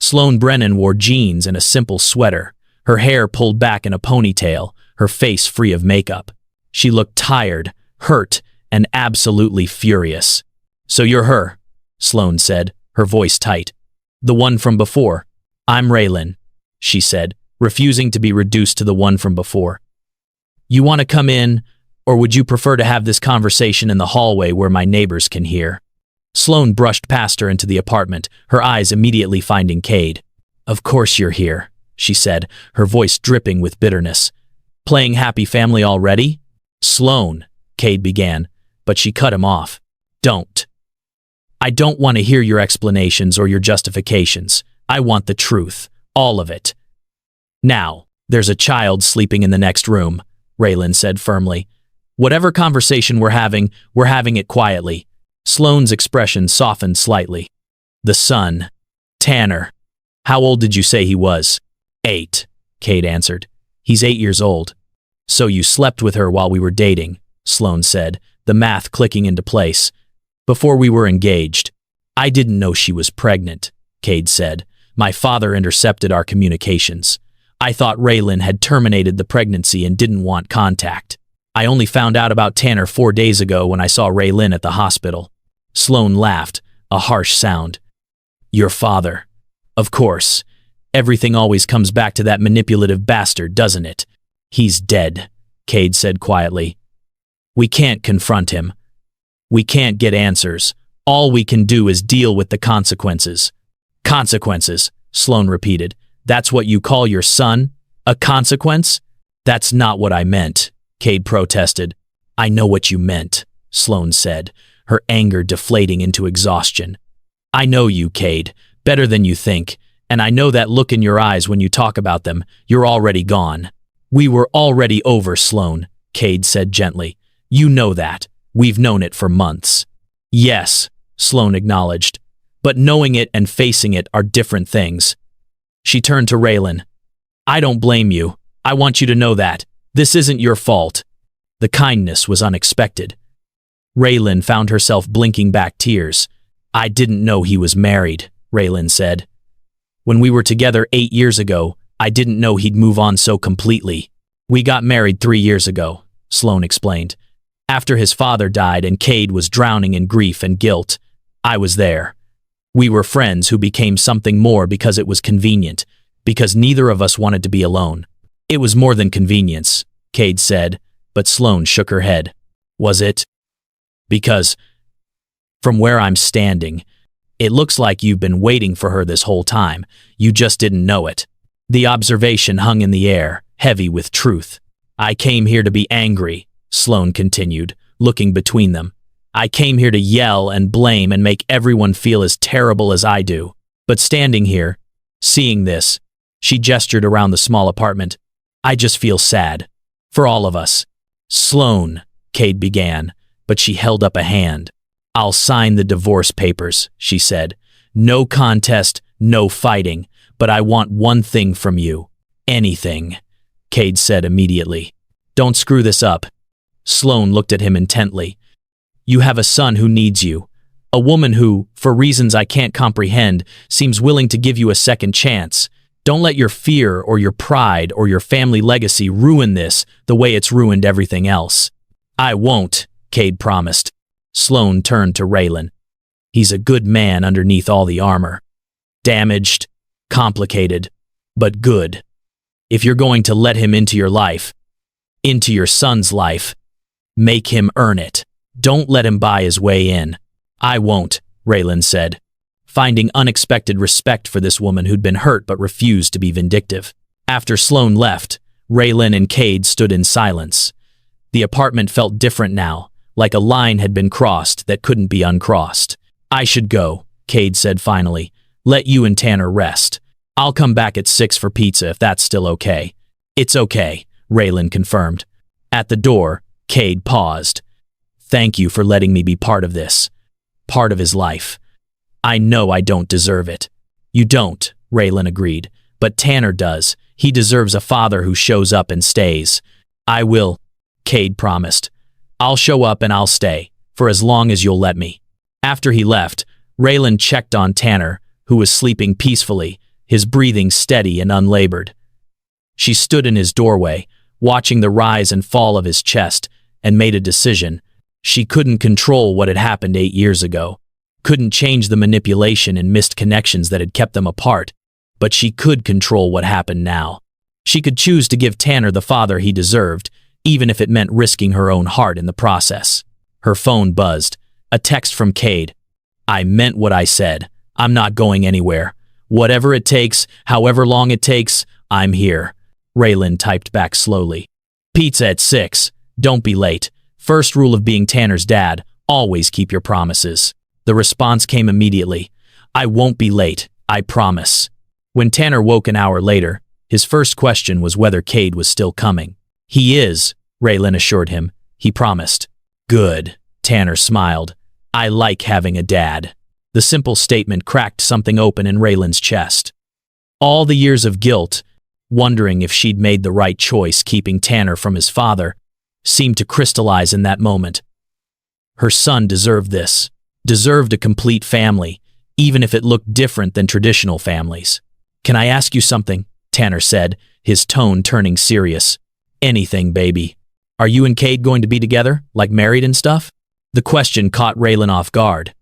Sloane Brennan wore jeans and a simple sweater, her hair pulled back in a ponytail, her face free of makeup. She looked tired, hurt, and absolutely furious. So you're her, Sloane said, her voice tight. The one from before. I'm Raylan, she said, refusing to be reduced to the one from before. You want to come in, or would you prefer to have this conversation in the hallway where my neighbors can hear? Sloane brushed past her into the apartment, her eyes immediately finding Cade. Of course you're here, she said, her voice dripping with bitterness. Playing happy family already? Sloane, Cade began, but she cut him off. Don't. I don't want to hear your explanations or your justifications. I want the truth. All of it. Now, there's a child sleeping in the next room, Raylan said firmly. Whatever conversation we're having it quietly. Sloane's expression softened slightly. The son. Tanner. How old did you say he was? 8, Cade answered. He's 8 years old. So you slept with her while we were dating, Sloane said, the math clicking into place. Before we were engaged. I didn't know she was pregnant, Cade said. My father intercepted our communications. I thought Raylan had terminated the pregnancy and didn't want contact. I only found out about Tanner 4 days ago when I saw Raylan at the hospital. Sloane laughed, a harsh sound. Your father. Of course. Everything always comes back to that manipulative bastard, doesn't it? He's dead, Cade said quietly. We can't confront him. We can't get answers. All we can do is deal with the consequences. Consequences, Sloane repeated. That's what you call your son? A consequence? That's not what I meant, Cade protested. I know what you meant, Sloane said, her anger deflating into exhaustion. I know you, Cade, better than you think, and I know that look in your eyes when you talk about them. You're already gone. We were already over, Sloane, Cade said gently. You know that. We've known it for months. Yes, Sloane acknowledged, but knowing it and facing it are different things. She turned to Raylan. I don't blame you. I want you to know that. This isn't your fault. The kindness was unexpected. Raylan found herself blinking back tears. I didn't know he was married, Raylan said. When we were together 8 years ago, I didn't know he'd move on so completely. We got married 3 years ago, Sloane explained. After his father died and Cade was drowning in grief and guilt, I was there. We were friends who became something more because it was convenient, because neither of us wanted to be alone. It was more than convenience, Cade said, but Sloane shook her head. Was it? Because, from where I'm standing, it looks like you've been waiting for her this whole time. You just didn't know it. The observation hung in the air, heavy with truth. I came here to be angry, Sloane continued, looking between them. I came here to yell and blame and make everyone feel as terrible as I do. But standing here, seeing this, she gestured around the small apartment. I just feel sad. For all of us. Sloane, Cade began, but she held up a hand. I'll sign the divorce papers, she said. No contest, no fighting, but I want one thing from you. Anything, Cade said immediately. Don't screw this up. Sloane looked at him intently. You have a son who needs you. A woman who, for reasons I can't comprehend, seems willing to give you a second chance. Don't let your fear or your pride or your family legacy ruin this the way it's ruined everything else. I won't, Cade promised. Sloane turned to Raylan. He's a good man underneath all the armor. Damaged, complicated, but good. If you're going to let him into your life, into your son's life, make him earn it. Don't let him buy his way in. I won't, Raylan said, finding unexpected respect for this woman who'd been hurt but refused to be vindictive. After Sloane left, Raylan and Cade stood in silence. The apartment felt different now, like a line had been crossed that couldn't be uncrossed. I should go, Cade said finally. Let you and Tanner rest. I'll come back at 6 for pizza if that's still okay. It's okay, Raylan confirmed. At the door, Cade paused. Thank you for letting me be part of this. Part of his life. I know I don't deserve it. You don't, Raylan agreed, but Tanner does. He deserves a father who shows up and stays. I will, Cade promised. I'll show up and I'll stay, for as long as you'll let me. After he left, Raylan checked on Tanner, who was sleeping peacefully, his breathing steady and unlabored. She stood in his doorway, watching the rise and fall of his chest, and made a decision. She couldn't control what had happened 8 years ago, couldn't change the manipulation and missed connections that had kept them apart, but she could control what happened now. She could choose to give Tanner the father he deserved, even if it meant risking her own heart in the process. Her phone buzzed. A text from Cade. I meant what I said. I'm not going anywhere. Whatever it takes, however long it takes, I'm here. Raylan typed back slowly. Pizza at 6. Don't be late. First rule of being Tanner's dad, always keep your promises. The response came immediately. I won't be late, I promise. When Tanner woke an hour later, his first question was whether Cade was still coming. He is, Raylan assured him. He promised. Good, Tanner smiled. I like having a dad. The simple statement cracked something open in Raylan's chest. All the years of guilt, wondering if she'd made the right choice keeping Tanner from his father, seemed to crystallize in that moment. Her son deserved this, deserved a complete family, even if it looked different than traditional families. Can I ask you something? Tanner said, his tone turning serious. Anything, baby. Are you and Cade going to be together, like married and stuff? The question caught Raylan off guard.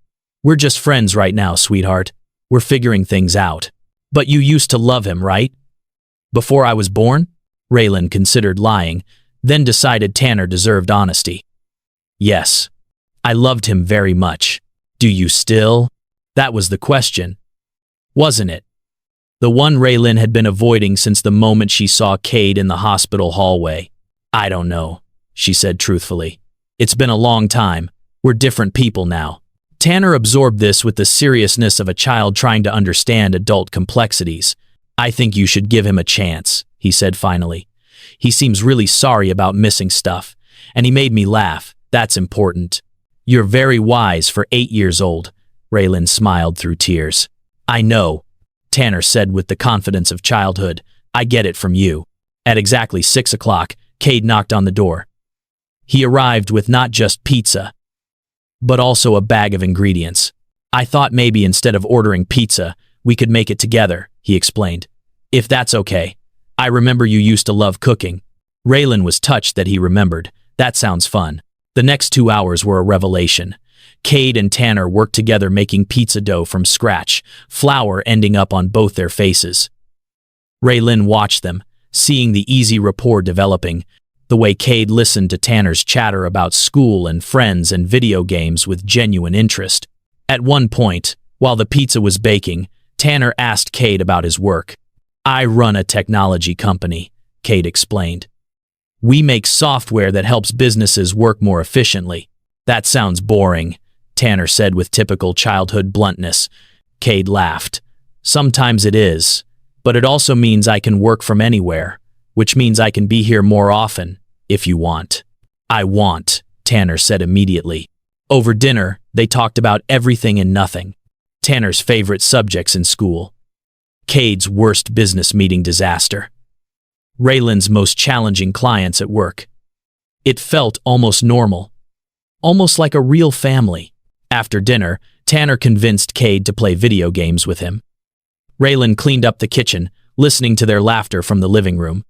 We're just friends right now, sweetheart. We're figuring things out. But you used to love him, right? Before I was born? Raylan considered lying, then decided Tanner deserved honesty. Yes. I loved him very much. Do you still? That was the question. Wasn't it? The one Raylan had been avoiding since the moment she saw Cade in the hospital hallway. I don't know, she said truthfully. It's been a long time. We're different people now. Tanner absorbed this with the seriousness of a child trying to understand adult complexities. I think you should give him a chance, he said finally. He seems really sorry about missing stuff, and he made me laugh. That's important. You're very wise for 8 years old, Raylan smiled through tears. I know, Tanner said with the confidence of childhood. I get it from you. At exactly 6 o'clock, Cade knocked on the door. He arrived with not just pizza, but also a bag of ingredients. I thought maybe instead of ordering pizza, we could make it together, he explained. If that's okay. I remember you used to love cooking. Raylan was touched that he remembered. That sounds fun. The next 2 hours were a revelation. Cade and Tanner worked together making pizza dough from scratch, flour ending up on both their faces. Raylan watched them, seeing the easy rapport developing, the way Cade listened to Tanner's chatter about school and friends and video games with genuine interest. At one point, while the pizza was baking, Tanner asked Cade about his work. I run a technology company, Cade explained. We make software that helps businesses work more efficiently. That sounds boring, Tanner said with typical childhood bluntness. Cade laughed. Sometimes it is, but it also means I can work from anywhere, which means I can be here more often, if you want. I want, Tanner said immediately. Over dinner, they talked about everything and nothing. Tanner's favorite subjects in school. Cade's worst business meeting disaster. Raylan's most challenging clients at work. It felt almost normal. Almost like a real family. After dinner, Tanner convinced Cade to play video games with him. Raylan cleaned up the kitchen, listening to their laughter from the living room.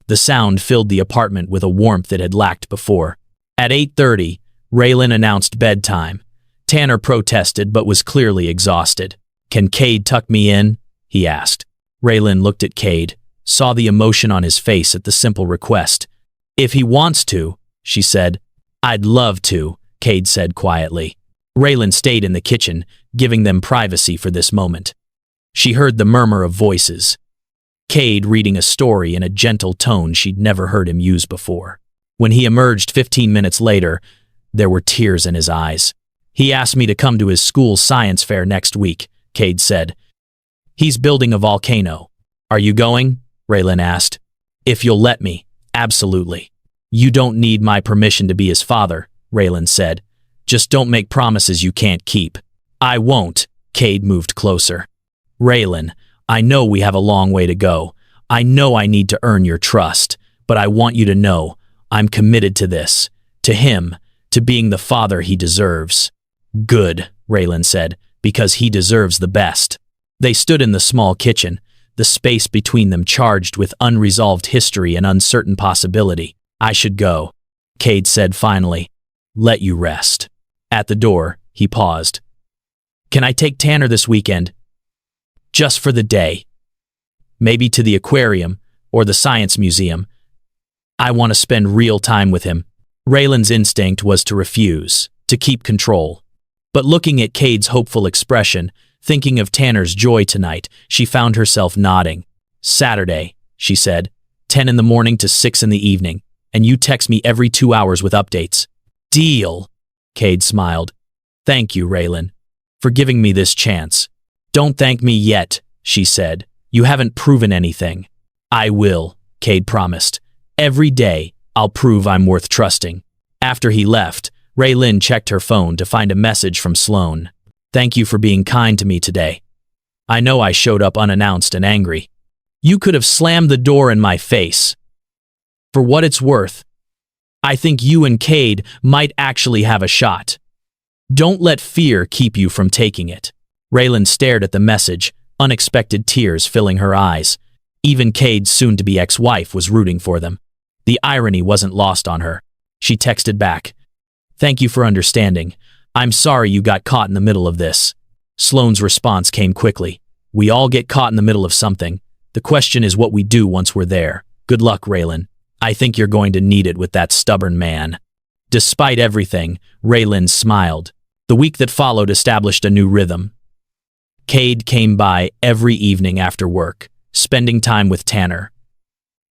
The sound filled the apartment with a warmth it had lacked before. At 8:30, Raylan announced bedtime. Tanner protested but was clearly exhausted. Can Cade tuck me in? He asked. Raylan looked at Cade, saw the emotion on his face at the simple request. If he wants to, she said. I'd love to, Cade said quietly. Raylan stayed in the kitchen, giving them privacy for this moment. She heard the murmur of voices. Cade reading a story in a gentle tone she'd never heard him use before. When he emerged 15 minutes later, there were tears in his eyes. He asked me to come to his school's science fair next week, Cade said. He's building a volcano. Are you going? Raylan asked. If you'll let me, absolutely. You don't need my permission to be his father, Raylan said. Just don't make promises you can't keep. I won't, Cade moved closer. Raylan, I know we have a long way to go. I know I need to earn your trust, but I want you to know I'm committed to this, to him, to being the father he deserves. Good, Raylan said, because he deserves the best. They stood in the small kitchen, the space between them charged with unresolved history and uncertain possibility. I should go, Cade said finally. Let you rest. At the door, he paused. Can I take Tanner this weekend? Just for the day. Maybe to the aquarium or the science museum. I want to spend real time with him. Raylan's instinct was to refuse, to keep control. But looking at Cade's hopeful expression, thinking of Tanner's joy tonight, she found herself nodding. Saturday, she said, 10 in the morning to 6 in the evening, and you text me every 2 hours with updates. Deal, Cade smiled. Thank you, Raylan, for giving me this chance. Don't thank me yet, she said. You haven't proven anything. I will, Cade promised. Every day, I'll prove I'm worth trusting. After he left, Raylan checked her phone to find a message from Sloan. Thank you for being kind to me today. I know I showed up unannounced and angry. You could have slammed the door in my face. For what it's worth, I think you and Cade might actually have a shot. Don't let fear keep you from taking it. Raylan stared at the message, unexpected tears filling her eyes. Even Cade's soon-to-be ex-wife was rooting for them. The irony wasn't lost on her. She texted back. Thank you for understanding. I'm sorry you got caught in the middle of this. Sloane's response came quickly. We all get caught in the middle of something. The question is what we do once we're there. Good luck, Raylan. I think you're going to need it with that stubborn man." Despite everything, Raylan smiled. The week that followed established a new rhythm. Cade came by every evening after work, spending time with Tanner.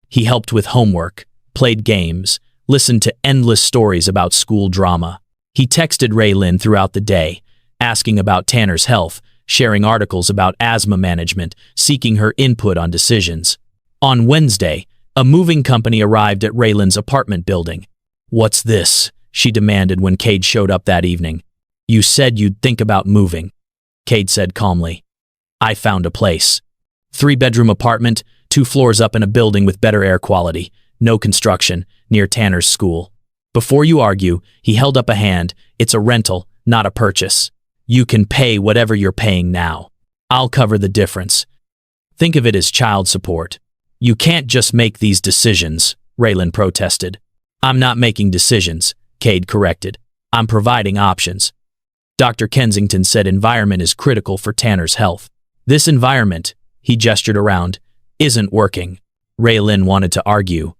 He helped with homework, played games, listened to endless stories about school drama. He texted Raylan throughout the day, asking about Tanner's health, sharing articles about asthma management, seeking her input on decisions. On Wednesday, a moving company arrived at Raylan's apartment building. "What's this?" she demanded when Cade showed up that evening. "You said you'd think about moving," Cade said calmly. "I found a place. 3-bedroom apartment, 2 floors up in a building with better air quality, no construction, near Tanner's school." Before you argue, he held up a hand. "It's a rental, not a purchase. You can pay whatever you're paying now. I'll cover the difference. Think of it as child support." "You can't just make these decisions," Raylan protested. "I'm not making decisions," Cade corrected. "I'm providing options." Dr. Kensington said environment is critical for Tanner's health. "This environment," he gestured around, "isn't working." Raylan wanted to argue,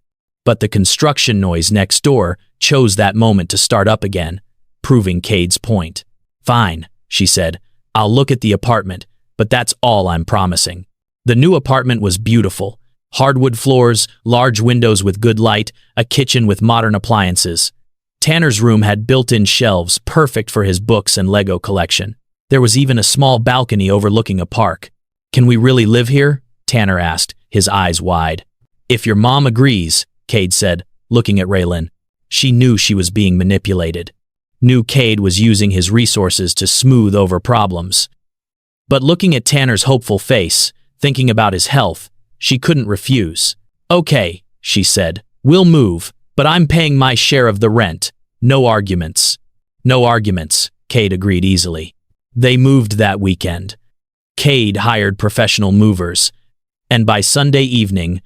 but the construction noise next door chose that moment to start up again, proving Cade's point. "Fine," she said. "I'll look at the apartment, but that's all I'm promising." The new apartment was beautiful. Hardwood floors, large windows with good light, a kitchen with modern appliances. Tanner's room had built-in shelves, perfect for his books and Lego collection. There was even a small balcony overlooking a park. "Can we really live here?" Tanner asked, his eyes wide. "If your mom agrees," Cade said, looking at Raylan. She knew she was being manipulated. Knew Cade was using his resources to smooth over problems. But looking at Tanner's hopeful face, thinking about his health, she couldn't refuse. "Okay," she said, "we'll move, but I'm paying my share of the rent. No arguments." "No arguments," Cade agreed easily. They moved that weekend. Cade hired professional movers, and by Sunday evening,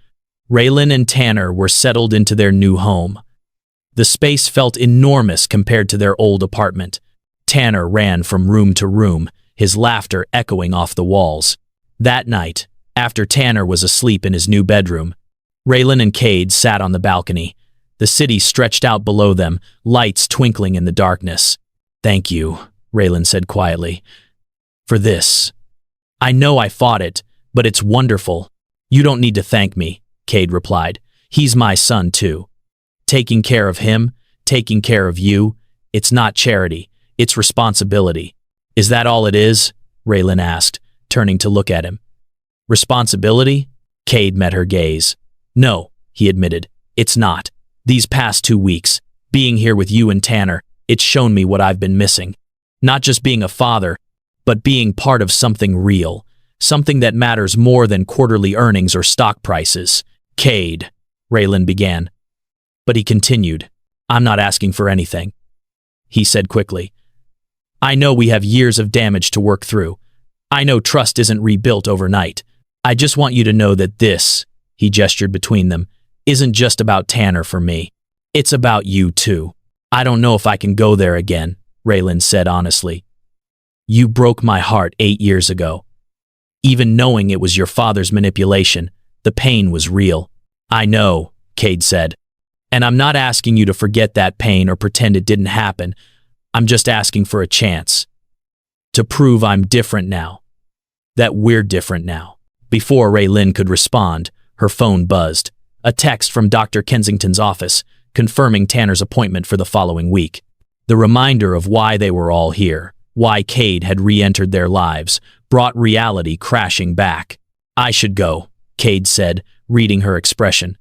Raylan and Tanner were settled into their new home. The space felt enormous compared to their old apartment. Tanner ran from room to room, his laughter echoing off the walls. That night, after Tanner was asleep in his new bedroom, Raylan and Cade sat on the balcony. The city stretched out below them, lights twinkling in the darkness. "Thank you," Raylan said quietly, "for this. I know I fought it, but it's wonderful." "You don't need to thank me," Cade replied. "He's my son too. Taking care of him, taking care of you, it's not charity, it's responsibility." "Is that all it is?" Raylan asked, turning to look at him. "Responsibility?" Cade met her gaze. "No," he admitted, "it's not. These past 2 weeks, being here with you and Tanner, it's shown me what I've been missing. Not just being a father, but being part of something real, something that matters more than quarterly earnings or stock prices." "Cade," Raylan began. But he continued. "I'm not asking for anything," he said quickly. "I know we have years of damage to work through. I know trust isn't rebuilt overnight. I just want you to know that this," he gestured between them, "isn't just about Tanner for me. It's about you too." "I don't know if I can go there again," Raylan said honestly. "You broke my heart 8 years ago. Even knowing it was your father's manipulation, the pain was real." "I know," Cade said. "And I'm not asking you to forget that pain or pretend it didn't happen. I'm just asking for a chance. To prove I'm different now. That we're different now." Before Raylan could respond, her phone buzzed. A text from Dr. Kensington's office, confirming Tanner's appointment for the following week. The reminder of why they were all here, why Cade had re-entered their lives, brought reality crashing back. "I should go," Cade said, reading her expression.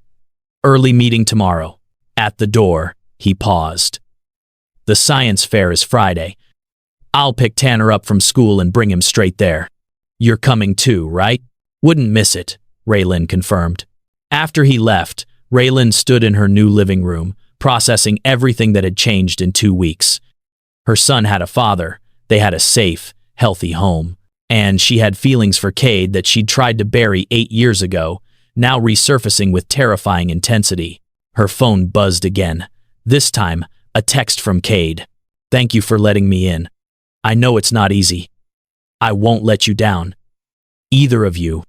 "Early meeting tomorrow." At the door, he paused. "The science fair is Friday. I'll pick Tanner up from school and bring him straight there. You're coming too, right?" "Wouldn't miss it," Raylan confirmed. After he left, Raylan stood in her new living room, processing everything that had changed in 2 weeks. Her son had a father, they had a safe, healthy home, and she had feelings for Cade that she'd tried to bury 8 years ago, now resurfacing with terrifying intensity. Her phone buzzed again. This time, a text from Cade. "Thank you for letting me in. I know it's not easy. I won't let you down." Either of you.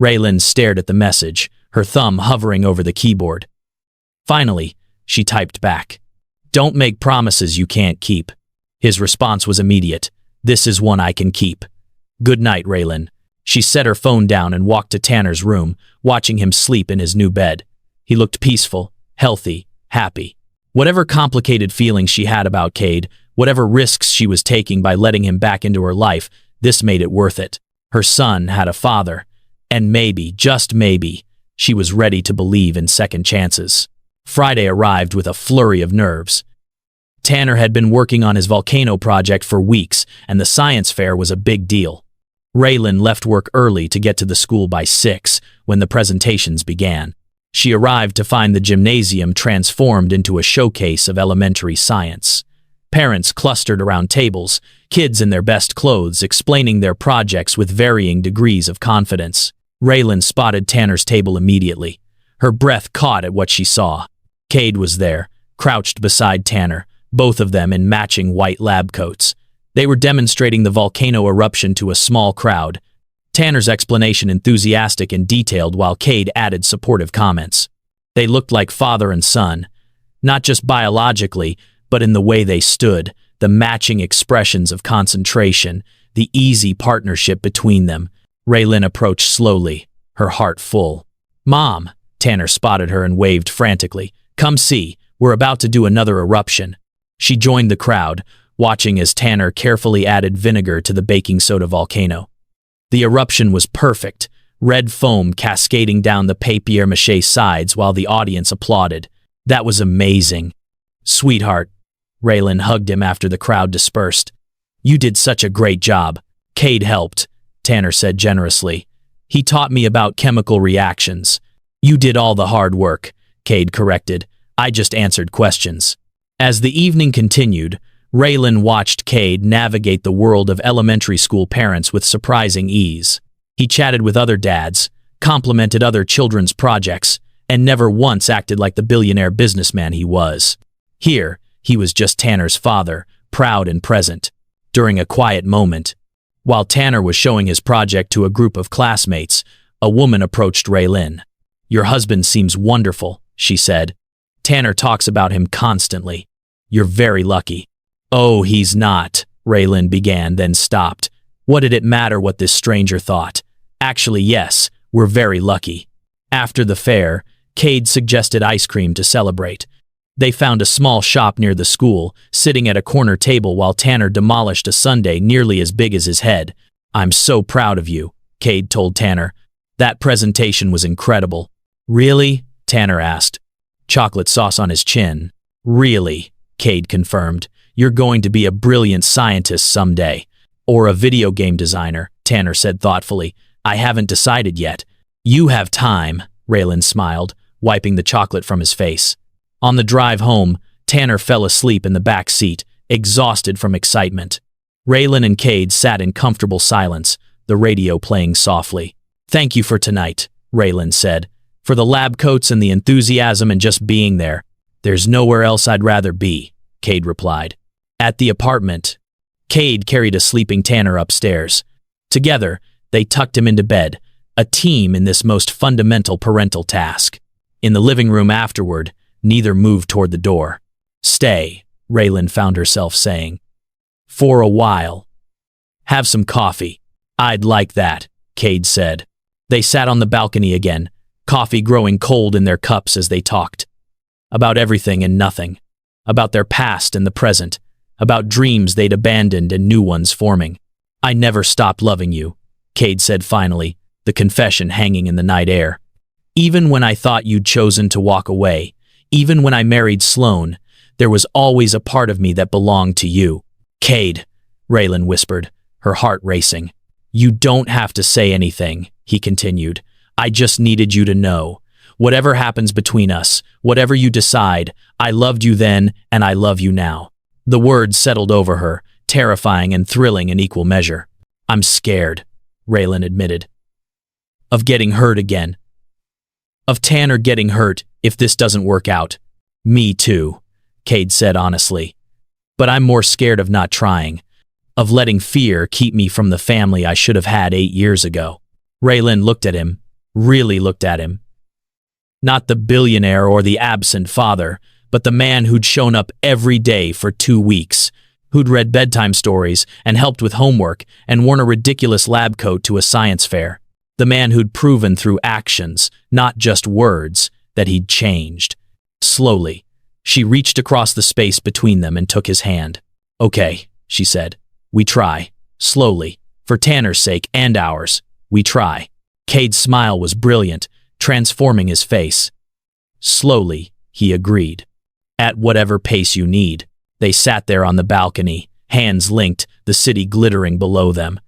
Raylan stared at the message, her thumb hovering over the keyboard. Finally, she typed back. Don't make promises you can't keep. His response was immediate. This is one I can keep. Good night, Raylan. She set her phone down and walked to Tanner's room, watching him sleep in his new bed. He looked peaceful, healthy, happy. Whatever complicated feelings she had about Cade, whatever risks she was taking by letting him back into her life, this made it worth it. Her son had a father, and maybe, just maybe, she was ready to believe in second chances. Friday arrived with a flurry of nerves. Tanner had been working on his volcano project for weeks, and the science fair was a big deal. Raylan left work early to get to the school by 6 when the presentations began. She arrived to find the gymnasium transformed into a showcase of elementary science. Parents clustered around tables, kids in their best clothes explaining their projects with varying degrees of confidence. Raylan spotted Tanner's table immediately. Her breath caught at what she saw. Cade was there, crouched beside Tanner, both of them in matching white lab coats. They were demonstrating the volcano eruption to a small crowd. Tanner's explanation enthusiastic and detailed while Cade added supportive comments. They looked like father and son, not just biologically, but in the way they stood, the matching expressions of concentration, the easy partnership between them. Raylan approached slowly, her heart full. Mom, Tanner spotted her and waved frantically. Come see, we're about to do another eruption. She joined the crowd, watching as Tanner carefully added vinegar to the baking soda volcano. The eruption was perfect, red foam cascading down the papier-mâché sides while the audience applauded. That was amazing. Sweetheart, Raylan hugged him after the crowd dispersed. You did such a great job. Cade helped, Tanner said generously. He taught me about chemical reactions. You did all the hard work, Cade corrected. I just answered questions. As the evening continued, Raylan watched Cade navigate the world of elementary school parents with surprising ease. He chatted with other dads, complimented other children's projects, and never once acted like the billionaire businessman he was. Here, he was just Tanner's father, proud and present. During a quiet moment, while Tanner was showing his project to a group of classmates, a woman approached Raylan. Your husband seems wonderful, she said. Tanner talks about him constantly. You're very lucky. Oh, he's not, Raylan began, then stopped. What did it matter what this stranger thought? Actually, yes, we're very lucky. After the fair, Cade suggested ice cream to celebrate. They found a small shop near the school, sitting at a corner table while Tanner demolished a sundae nearly as big as his head. I'm so proud of you, Cade told Tanner. That presentation was incredible. Really? Tanner asked. Chocolate sauce on his chin. Really? Cade confirmed. You're going to be a brilliant scientist someday. Or a video game designer, Tanner said thoughtfully. I haven't decided yet. You have time, Raylan smiled, wiping the chocolate from his face. On the drive home, Tanner fell asleep in the back seat, exhausted from excitement. Raylan and Cade sat in comfortable silence, the radio playing softly. Thank you for tonight, Raylan said. For the lab coats and the enthusiasm and just being there. There's nowhere else I'd rather be, Cade replied. At the apartment, Cade carried a sleeping Tanner upstairs. Together, they tucked him into bed, a team in this most fundamental parental task. In the living room afterward, neither moved toward the door. Stay, Raylan found herself saying. For a while. Have some coffee. I'd like that, Cade said. They sat on the balcony again, coffee growing cold in their cups as they talked. About everything and nothing. About their past and the present. About dreams they'd abandoned and new ones forming. I never stopped loving you, Cade said finally, the confession hanging in the night air. Even when I thought you'd chosen to walk away, even when I married Sloan, there was always a part of me that belonged to you. Cade, Raylan whispered, her heart racing. You don't have to say anything, he continued. I just needed you to know. Whatever happens between us, whatever you decide, I loved you then and I love you now. The words settled over her, terrifying and thrilling in equal measure. I'm scared, Raylan admitted. Of getting hurt again. Of Tanner getting hurt if this doesn't work out. Me too, Cade said honestly. But I'm more scared of not trying. Of letting fear keep me from the family I should have had 8 years ago. Raylan looked at him, really looked at him. Not the billionaire or the absent father, but the man who'd shown up every day for 2 weeks, who'd read bedtime stories and helped with homework and worn a ridiculous lab coat to a science fair. The man who'd proven through actions, not just words, that he'd changed. Slowly, she reached across the space between them and took his hand. "Okay," she said. "We try. Slowly. For Tanner's sake and ours. We try." Cade's smile was brilliant, transforming his face. "Slowly," he agreed. "At whatever pace you need." They sat there on the balcony, hands linked, the city glittering below them.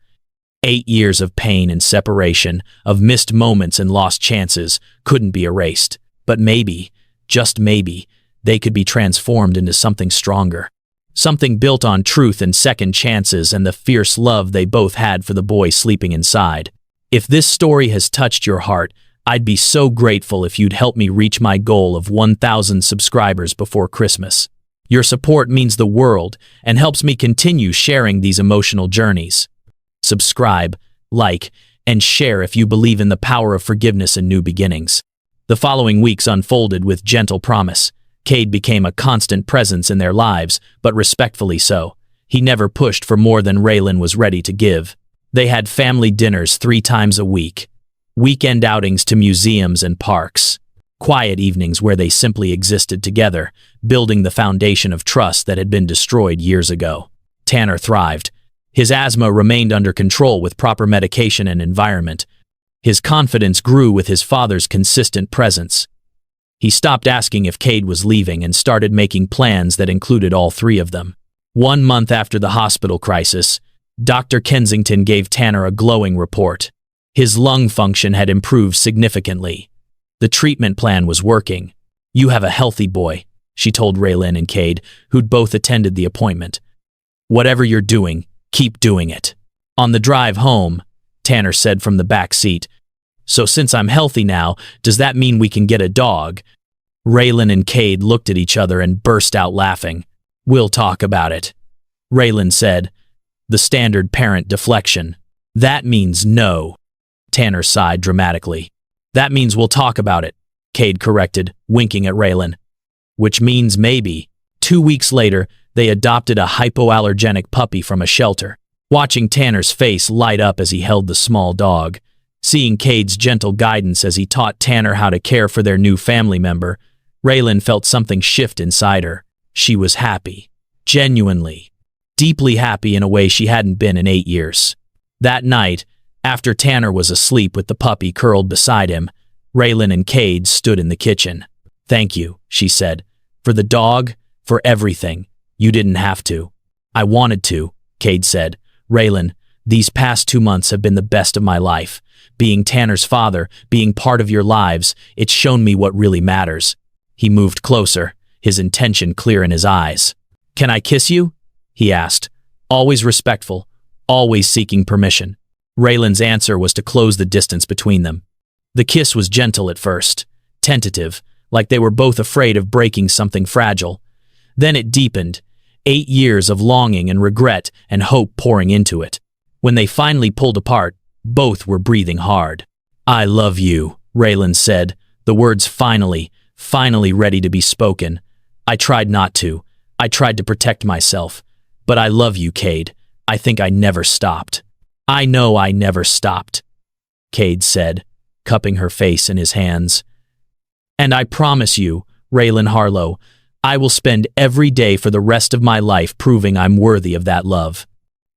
8 years of pain and separation, of missed moments and lost chances, couldn't be erased. But maybe, just maybe, they could be transformed into something stronger. Something built on truth and second chances and the fierce love they both had for the boy sleeping inside. If this story has touched your heart, I'd be so grateful if you'd help me reach my goal of 1,000 subscribers before Christmas. Your support means the world and helps me continue sharing these emotional journeys. Subscribe, like, and share if you believe in the power of forgiveness and new beginnings. The following weeks unfolded with gentle promise. Cade became a constant presence in their lives, but respectfully so. He never pushed for more than Raylan was ready to give. They had family dinners 3 times a week, weekend outings to museums and parks, quiet evenings where they simply existed together, building the foundation of trust that had been destroyed years ago. Tanner thrived. His asthma remained under control with proper medication and environment. His confidence grew with his father's consistent presence. He stopped asking if Cade was leaving and started making plans that included all 3 of them. 1 month after the hospital crisis, Dr. Kensington gave Tanner a glowing report. His lung function had improved significantly. The treatment plan was working. "You have a healthy boy," she told Raylan and Cade, who'd both attended the appointment. "Whatever you're doing, keep doing it." On the drive home, Tanner said from the back seat, "So since I'm healthy now, does that mean we can get a dog?" Raylan and Cade looked at each other and burst out laughing. "We'll talk about it," Raylan said, the standard parent deflection. "That means no," Tanner sighed dramatically. "That means we'll talk about it," Cade corrected, winking at Raylan. "Which means maybe." 2 weeks later, they adopted a hypoallergenic puppy from a shelter. Watching Tanner's face light up as he held the small dog, seeing Cade's gentle guidance as he taught Tanner how to care for their new family member, Raylan felt something shift inside her. She was happy. Genuinely. Deeply happy in a way she hadn't been in 8 years. That night, after Tanner was asleep with the puppy curled beside him, Raylan and Cade stood in the kitchen. "Thank you," she said. "For the dog, for everything. You didn't have to." "I wanted to," Cade said. "Raylan, these past 2 months have been the best of my life. Being Tanner's father, being part of your lives, it's shown me what really matters." He moved closer, his intention clear in his eyes. "Can I kiss you?" he asked, always respectful, always seeking permission. Raylan's answer was to close the distance between them. The kiss was gentle at first, tentative, like they were both afraid of breaking something fragile. Then it deepened, 8 years of longing and regret and hope pouring into it. When they finally pulled apart, both were breathing hard. "I love you," Raylan said, the words finally ready to be spoken. "I tried not to. I tried to protect myself. But I love you, Cade. I think I never stopped." "I know I never stopped," Cade said, cupping her face in his hands. "And I promise you, Raylan Harlow, I will spend every day for the rest of my life proving I'm worthy of that love."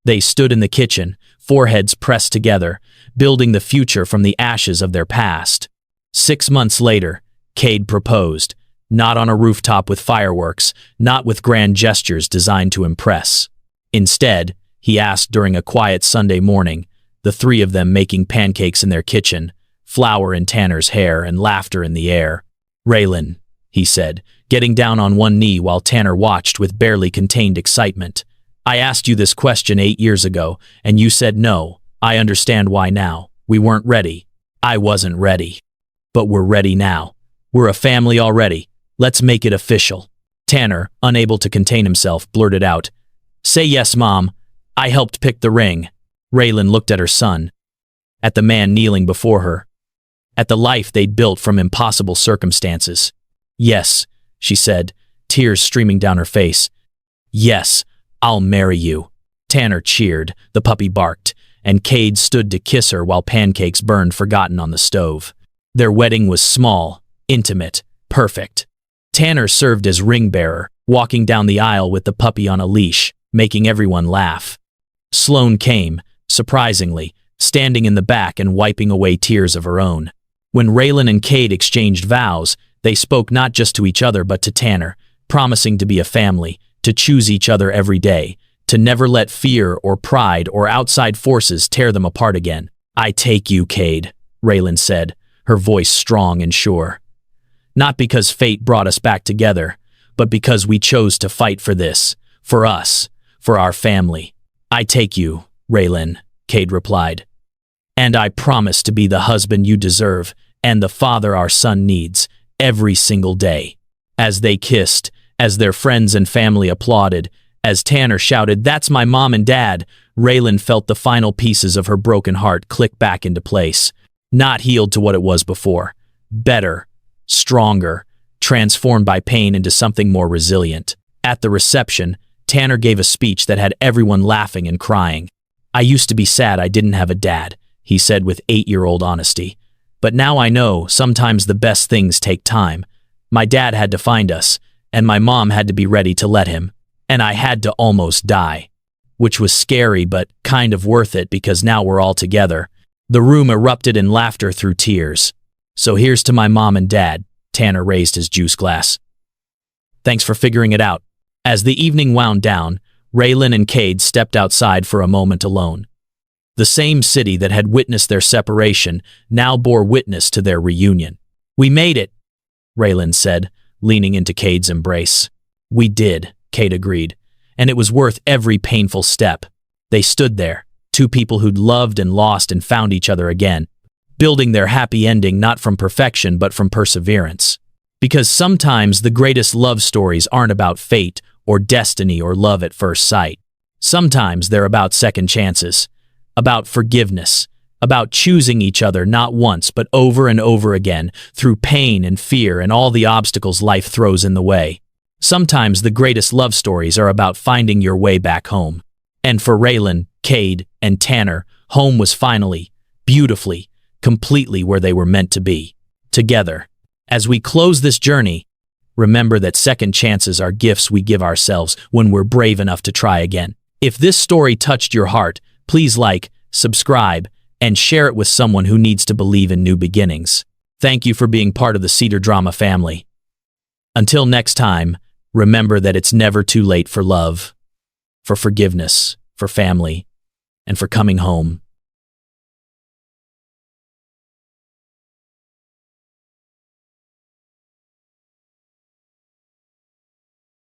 They stood in the kitchen, foreheads pressed together, building the future from the ashes of their past. 6 months later, Cade proposed, not on a rooftop with fireworks, not with grand gestures designed to impress. Instead, he asked during a quiet Sunday morning, the 3 of them making pancakes in their kitchen, flour in Tanner's hair and laughter in the air. "Raylan," he said, getting down on one knee while Tanner watched with barely contained excitement. "I asked you this question 8 years ago, and you said no. I understand why now. We weren't ready. I wasn't ready. But we're ready now. We're a family already. Let's make it official." Tanner, unable to contain himself, blurted out, "Say yes, Mom. I helped pick the ring." Raylan looked at her son. at the man kneeling before her, at the life they'd built from impossible circumstances. "Yes," she said, tears streaming down her face. "Yes, I'll marry you." Tanner cheered, the puppy barked, and Cade stood to kiss her while pancakes burned forgotten on the stove. Their wedding was small, intimate, perfect. Tanner served as ring bearer, walking down the aisle with the puppy on a leash, making everyone laugh. Sloane came, surprisingly, standing in the back and wiping away tears of her own. When Raylan and Cade exchanged vows, they spoke not just to each other but to Tanner, promising to be a family, to choose each other every day, to never let fear or pride or outside forces tear them apart again. "I take you, Cade," Raylan said, her voice strong and sure. "Not because fate brought us back together, but because we chose to fight for this, for us, for our family." "I take you, Raylan," Cade replied. "And I promise to be the husband you deserve and the father our son needs, every single day." As they kissed, as their friends and family applauded, as Tanner shouted, "That's my mom and dad," Raylan felt the final pieces of her broken heart click back into place. Not healed to what it was before. Better, stronger, transformed by pain into something more resilient. At the reception, Tanner gave a speech that had everyone laughing and crying. "I used to be sad I didn't have a dad," he said with 8-year-old honesty. "But now I know sometimes the best things take time. My dad had to find us, and my mom had to be ready to let him. And I had to almost die. Which was scary but kind of worth it because now we're all together." The room erupted in laughter through tears. "So here's to my mom and dad," Tanner raised his juice glass. "Thanks for figuring it out." As the evening wound down, Raylan and Cade stepped outside for a moment alone. The same city that had witnessed their separation now bore witness to their reunion. "We made it," Raylan said, leaning into Cade's embrace. "We did," Cade agreed, "and it was worth every painful step." They stood there, two people who'd loved and lost and found each other again, building their happy ending not from perfection but from perseverance. Because sometimes the greatest love stories aren't about fate or destiny or love at first sight. Sometimes they're about second chances, about forgiveness, about choosing each other not once but over and over again through pain and fear and all the obstacles life throws in the way. Sometimes the greatest love stories are about finding your way back home. And for Raylan, Cade, and Tanner, home was finally, beautifully, completely where they were meant to be, together. As we close this journey, remember that second chances are gifts we give ourselves when we're brave enough to try again. If this story touched your heart, please like, subscribe, and share it with someone who needs to believe in new beginnings. Thank you for being part of the Cedar Drama family. Until next time, remember that it's never too late for love, for forgiveness, for family, and for coming home.